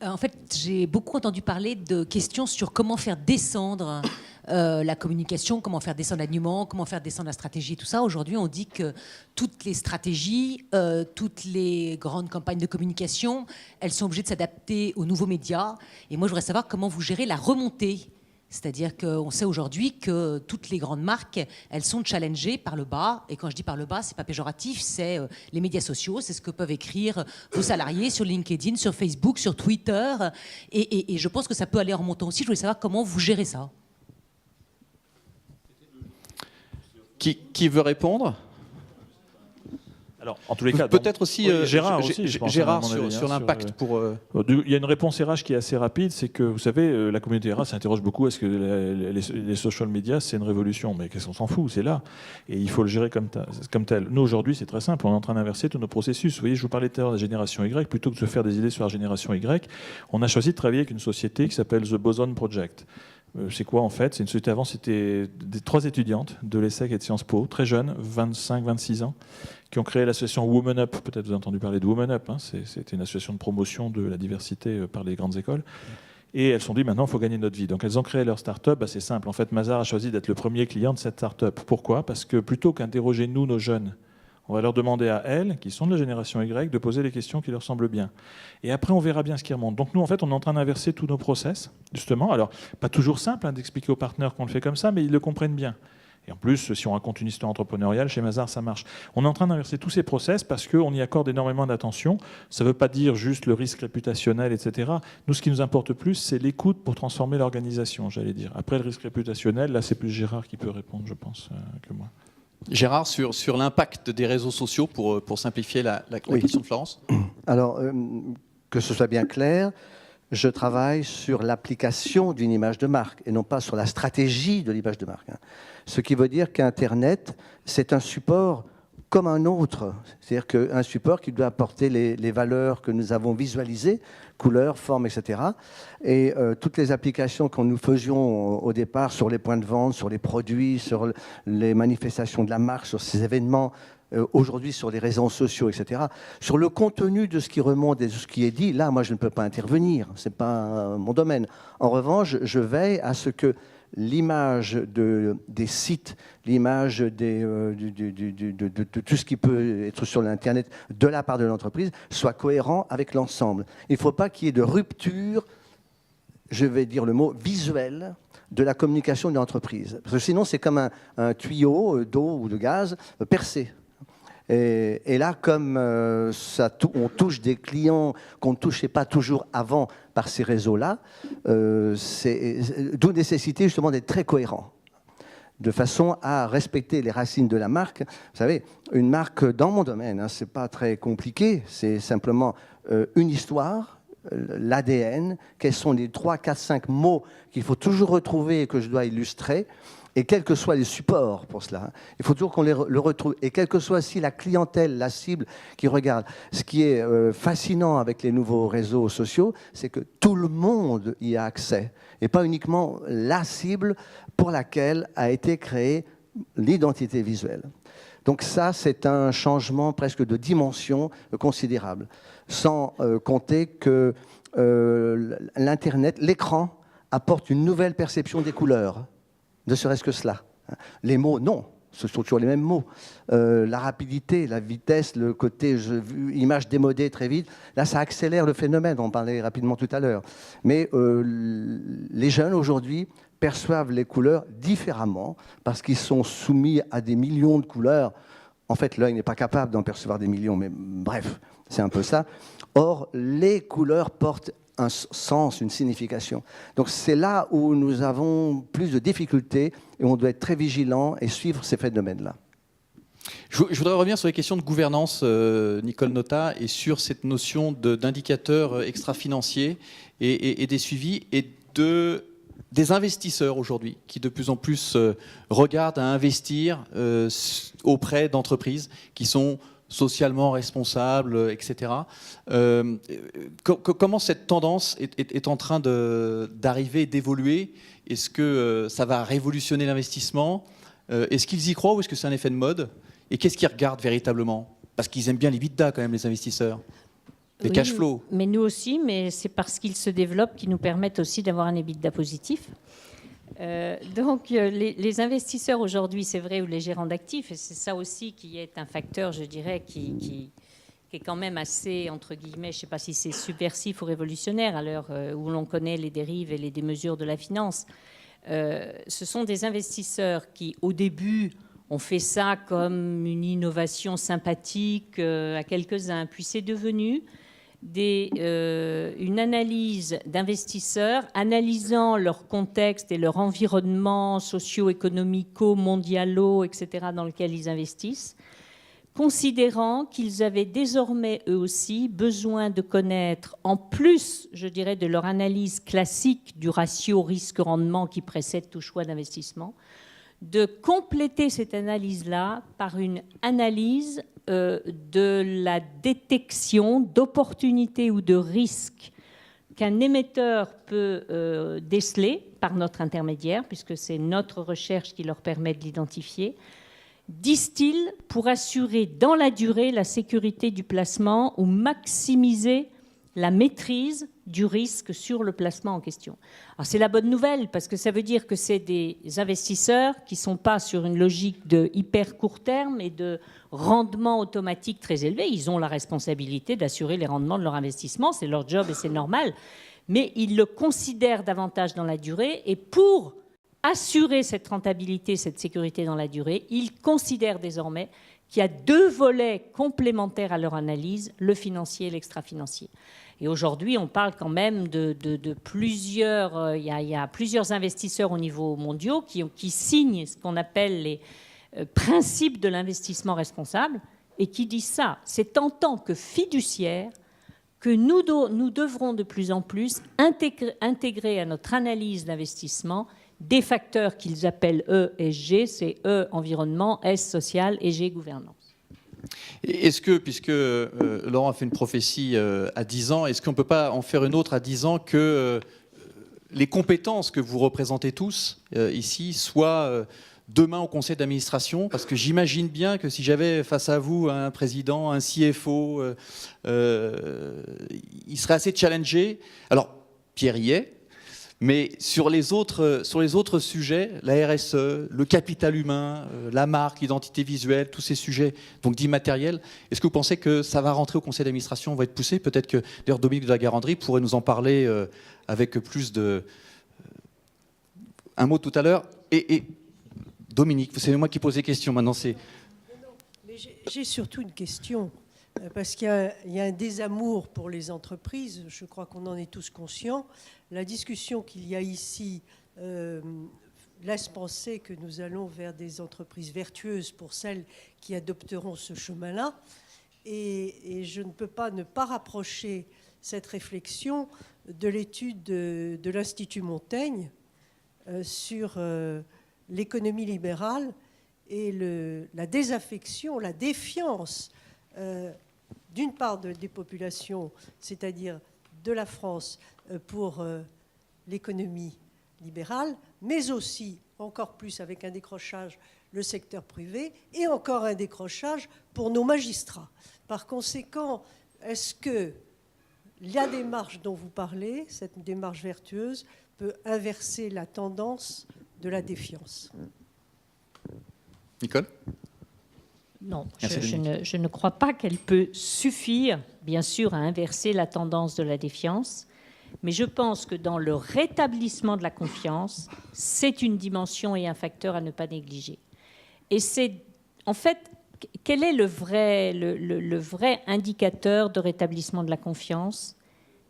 En fait, j'ai beaucoup entendu parler de questions sur comment faire descendre la communication, comment faire descendre l'alignement, comment faire descendre la stratégie, tout ça. Aujourd'hui, on dit que toutes les stratégies, toutes les grandes campagnes de communication, elles sont obligées de s'adapter aux nouveaux médias. Et moi, je voudrais savoir comment vous gérez la remontée. C'est-à-dire qu'on sait aujourd'hui que toutes les grandes marques, elles sont challengées par le bas. Et quand je dis par le bas, c'est pas péjoratif, c'est les médias sociaux, c'est ce que peuvent écrire vos salariés sur LinkedIn, sur Facebook, sur Twitter. Et je pense que ça peut aller en remontant aussi. Je voulais savoir comment vous gérez ça. Qui veut répondre ? Alors, en tous les cas, peut-être aussi Gérard, aussi, je pense, Gérard à mon avis, sur l'impact. Il y a une réponse RH qui est assez rapide, c'est que, vous savez, la communauté RH s'interroge beaucoup, est-ce que les social media, c'est une révolution ? Mais qu'est-ce qu'on s'en fout ? C'est là. Et il faut le gérer comme tel. Nous, aujourd'hui, c'est très simple, on est en train d'inverser tous nos processus. Vous voyez, je vous parlais tout à l'heure de la génération Y, plutôt que de se faire des idées sur la génération Y, on a choisi de travailler avec une société qui s'appelle The Boson Project. C'est quoi en fait ? C'est une société, avant c'était 3 étudiantes de l'ESSEC et de Sciences Po, très jeunes, 25-26 ans, qui ont créé l'association Women Up. Peut-être vous avez entendu parler de Women Up, hein. C'était une association de promotion de la diversité par les grandes écoles. Et elles se sont dit maintenant il faut gagner notre vie. Donc elles ont créé leur start-up, c'est simple. En fait, Mazars a choisi d'être le premier client de cette start-up. Pourquoi ? Parce que plutôt qu'interroger nous, nos jeunes, on va leur demander à elles, qui sont de la génération Y, de poser les questions qui leur semblent bien. Et après, on verra bien ce qui remonte. Donc nous, en fait, on est en train d'inverser tous nos process, justement. Alors, pas toujours simple d'expliquer aux partenaires qu'on le fait comme ça, mais ils le comprennent bien. Et en plus, si on raconte une histoire entrepreneuriale, chez Mazars, ça marche. On est en train d'inverser tous ces process parce qu'on y accorde énormément d'attention. Ça ne veut pas dire juste le risque réputationnel, etc. Nous, ce qui nous importe plus, c'est l'écoute pour transformer l'organisation, j'allais dire. Après, le risque réputationnel, là, c'est plus Gérard qui peut répondre, je pense, que moi. Gérard, sur l'impact des réseaux sociaux, pour simplifier la question de Florence. Alors, que ce soit bien clair, je travaille sur l'application d'une image de marque et non pas sur la stratégie de l'image de marque. Ce qui veut dire qu'Internet, c'est un support comme un autre. C'est-à-dire qu'un support qui doit apporter les valeurs que nous avons visualisées, couleurs, formes, etc. Et toutes les applications que nous faisions au départ sur les points de vente, sur les produits, sur les manifestations de la marque, sur ces événements, aujourd'hui sur les réseaux sociaux, etc. Sur le contenu de ce qui remonte et de ce qui est dit, là, moi, je ne peux pas intervenir. Ce n'est pas mon domaine. En revanche, je veille à ce que l'image des sites, l'image de tout ce qui peut être sur l'Internet de la part de l'entreprise soit cohérent avec l'ensemble. Il ne faut pas qu'il y ait de rupture, je vais dire le mot, visuel de la communication de l'entreprise. Parce que sinon, c'est comme un tuyau d'eau ou de gaz percé. Et là, comme on touche des clients qu'on ne touchait pas toujours avant par ces réseaux-là, d'où nécessité justement d'être très cohérent, de façon à respecter les racines de la marque. Vous savez, une marque dans mon domaine, c'est pas très compliqué, c'est simplement une histoire, l'ADN, quels sont les 3, 4, 5 mots qu'il faut toujours retrouver et que je dois illustrer. Et quels que soient les supports pour cela, il faut toujours qu'on le retrouve. Et quelle que soit aussi la clientèle, la cible qui regarde. Ce qui est fascinant avec les nouveaux réseaux sociaux, c'est que tout le monde y a accès. Et pas uniquement la cible pour laquelle a été créée l'identité visuelle. Donc ça, c'est un changement presque de dimension considérable. Sans compter que l'Internet, l'écran, apporte une nouvelle perception des couleurs. Ne serait-ce que cela. Les mots, non. ce sont toujours les mêmes mots. La rapidité, la vitesse, le côté image démodée très vite, là ça accélère le phénomène, on en parlait rapidement tout à l'heure. Mais les jeunes aujourd'hui perçoivent les couleurs différemment parce qu'ils sont soumis à des millions de couleurs. En fait, l'œil n'est pas capable d'en percevoir des millions, mais bref, c'est un peu ça. Or, les couleurs portent un sens, une signification. Donc c'est là où nous avons plus de difficultés et on doit être très vigilant et suivre ces phénomènes-là. Je voudrais revenir sur les questions de gouvernance, Nicole Notat, et sur cette notion d'indicateurs extra-financiers et des suivis et des investisseurs aujourd'hui qui de plus en plus regardent à investir auprès d'entreprises qui sont socialement responsables, etc. Comment cette tendance est en train d'arriver, d'évoluer? Est-ce que ça va révolutionner l'investissement? Est-ce qu'ils y croient ou est-ce que c'est un effet de mode? Et qu'est-ce qu'ils regardent véritablement? Parce qu'ils aiment bien l'EBITDA quand même, les investisseurs. Les cash flows. Mais nous aussi, mais c'est parce qu'ils se développent qu'ils nous permettent aussi d'avoir un EBITDA positif. Donc les investisseurs aujourd'hui, c'est vrai, ou les gérants d'actifs, et c'est ça aussi qui est un facteur, je dirais, qui est quand même assez, entre guillemets, je ne sais pas si c'est subversif ou révolutionnaire à l'heure où l'on connaît les dérives et les démesures de la finance. Ce sont des investisseurs qui, au début, ont fait ça comme une innovation sympathique à quelques-uns, puis c'est devenu une analyse d'investisseurs analysant leur contexte et leur environnement socio-économico, mondialo, etc., dans lequel ils investissent, considérant qu'ils avaient désormais, eux aussi, besoin de connaître, en plus, je dirais, de leur analyse classique du ratio risque-rendement qui précède tout choix d'investissement, de compléter cette analyse-là par une analyse de la détection d'opportunités ou de risques qu'un émetteur peut déceler par notre intermédiaire, puisque c'est notre recherche qui leur permet de l'identifier, disent-ils, pour assurer dans la durée la sécurité du placement ou maximiser la maîtrise du risque sur le placement en question. Alors c'est la bonne nouvelle parce que ça veut dire que c'est des investisseurs qui ne sont pas sur une logique de hyper court terme et de rendement automatique très élevé. Ils ont la responsabilité d'assurer les rendements de leur investissement, c'est leur job et c'est normal, mais ils le considèrent davantage dans la durée et pour assurer cette rentabilité, cette sécurité dans la durée, ils considèrent désormais qu'il y a deux volets complémentaires à leur analyse, le financier et l'extra-financier. Et aujourd'hui, on parle quand même de plusieurs... Il y a plusieurs investisseurs au niveau mondial qui signent ce qu'on appelle les principes de l'investissement responsable et qui disent ça. C'est en tant que fiduciaire que nous devrons de plus en plus intégrer à notre analyse d'investissement des facteurs qu'ils appellent ESG, c'est E, environnement, S, social et G, gouvernance. Est-ce que, puisque Laurent a fait une prophétie à 10 ans, est-ce qu'on ne peut pas en faire une autre à 10 ans que les compétences que vous représentez tous ici soient demain au conseil d'administration? Parce que j'imagine bien que si j'avais face à vous un président, un CFO, il serait assez challengé. Alors, Pierre y est. Mais sur les autres sujets, la RSE, le capital humain, la marque, l'identité visuelle, tous ces sujets donc d'immatériel, est-ce que vous pensez que ça va rentrer au conseil d'administration, va être poussé? Peut-être que d'ailleurs Dominique de la Garandrie pourrait nous en parler avec plus de... Un mot tout à l'heure. Et Dominique, c'est moi qui pose les questions maintenant. Mais j'ai surtout une question. Parce qu'il y a un désamour pour les entreprises, je crois qu'on en est tous conscients. La discussion qu'il y a ici laisse penser que nous allons vers des entreprises vertueuses pour celles qui adopteront ce chemin-là. Et je ne peux pas ne pas rapprocher cette réflexion de l'étude de l'Institut Montaigne sur l'économie libérale et la désaffection, la défiance d'une part des populations, c'est-à-dire de la France, pour l'économie libérale, mais aussi, encore plus avec un décrochage, le secteur privé, et encore un décrochage pour nos magistrats. Par conséquent, est-ce que la démarche dont vous parlez, cette démarche vertueuse, peut inverser la tendance de la défiance ? Nicole? Non, Merci, je ne crois pas qu'elle peut suffire, bien sûr, à inverser la tendance de la défiance, mais je pense que dans le rétablissement de la confiance, c'est une dimension et un facteur à ne pas négliger. Et c'est, en fait, quel est le vrai indicateur de rétablissement de la confiance?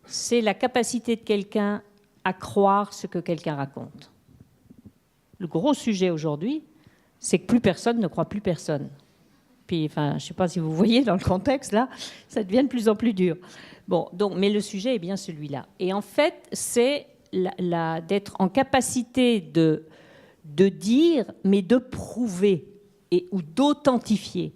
C'est la capacité de quelqu'un à croire ce que quelqu'un raconte. Le gros sujet aujourd'hui, c'est que plus personne ne croit plus personne. Puis, enfin, je ne sais pas si vous voyez dans le contexte, là, ça devient de plus en plus dur. Bon, donc, mais le sujet est bien celui-là. Et en fait, c'est d'être en capacité de dire, mais de prouver ou d'authentifier.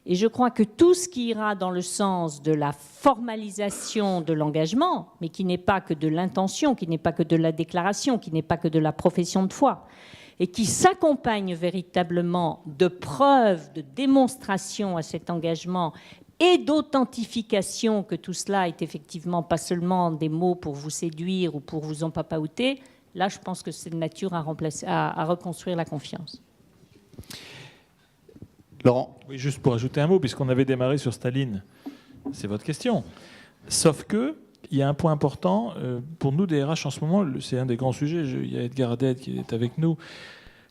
Et je crois que tout ce qui ira dans le sens de la formalisation de l'engagement, mais qui n'est pas que de l'intention, qui n'est pas que de la déclaration, qui n'est pas que de la profession de foi, et qui s'accompagne véritablement de preuves, de démonstration à cet engagement et d'authentification que tout cela est effectivement pas seulement des mots pour vous séduire ou pour vous empapaouter, là je pense que c'est de nature à reconstruire la confiance. Laurent? Oui, juste pour ajouter un mot, puisqu'on avait démarré sur Staline, c'est votre question. Sauf que il y a un point important, pour nous, DRH, en ce moment, c'est un des grands sujets, il y a Edgar Aded qui est avec nous,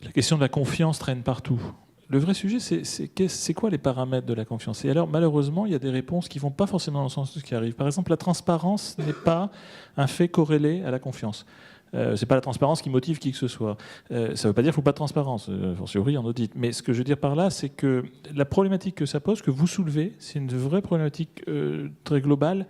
la question de la confiance traîne partout. Le vrai sujet, c'est quoi les paramètres de la confiance? Et alors, malheureusement, il y a des réponses qui ne vont pas forcément dans le sens de ce qui arrive. Par exemple, la transparence n'est pas un fait corrélé à la confiance. C'est pas la transparence qui motive qui que ce soit. Ça ne veut pas dire qu'il ne faut pas de transparence, fortiori en audit. Mais ce que je veux dire par là, c'est que la problématique que ça pose, que vous soulevez, c'est une vraie problématique très globale,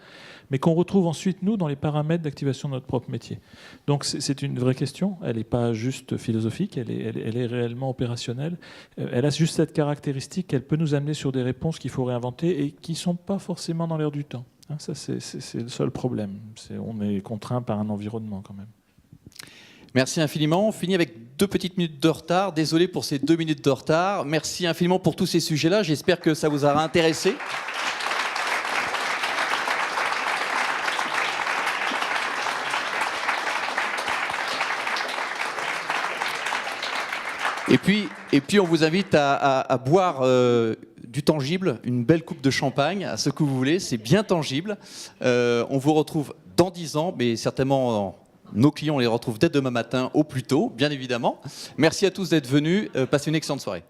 mais qu'on retrouve ensuite, nous, dans les paramètres d'activation de notre propre métier. Donc c'est une vraie question, elle n'est pas juste philosophique, elle est réellement opérationnelle. Elle a juste cette caractéristique qu'elle peut nous amener sur des réponses qu'il faut réinventer et qui ne sont pas forcément dans l'air du temps. Hein, ça, c'est le seul problème. On est contraint par un environnement quand même. Merci infiniment. On finit avec 2 petites minutes de retard. Désolé pour ces 2 minutes de retard. Merci infiniment pour tous ces sujets-là. J'espère que ça vous aura intéressé. Et puis on vous invite à boire du tangible, une belle coupe de champagne, à ce que vous voulez. C'est bien tangible. On vous retrouve dans 10 ans, mais certainement... Nos clients, on les retrouve dès demain matin au plus tôt, bien évidemment. Merci à tous d'être venus. Passez une excellente soirée.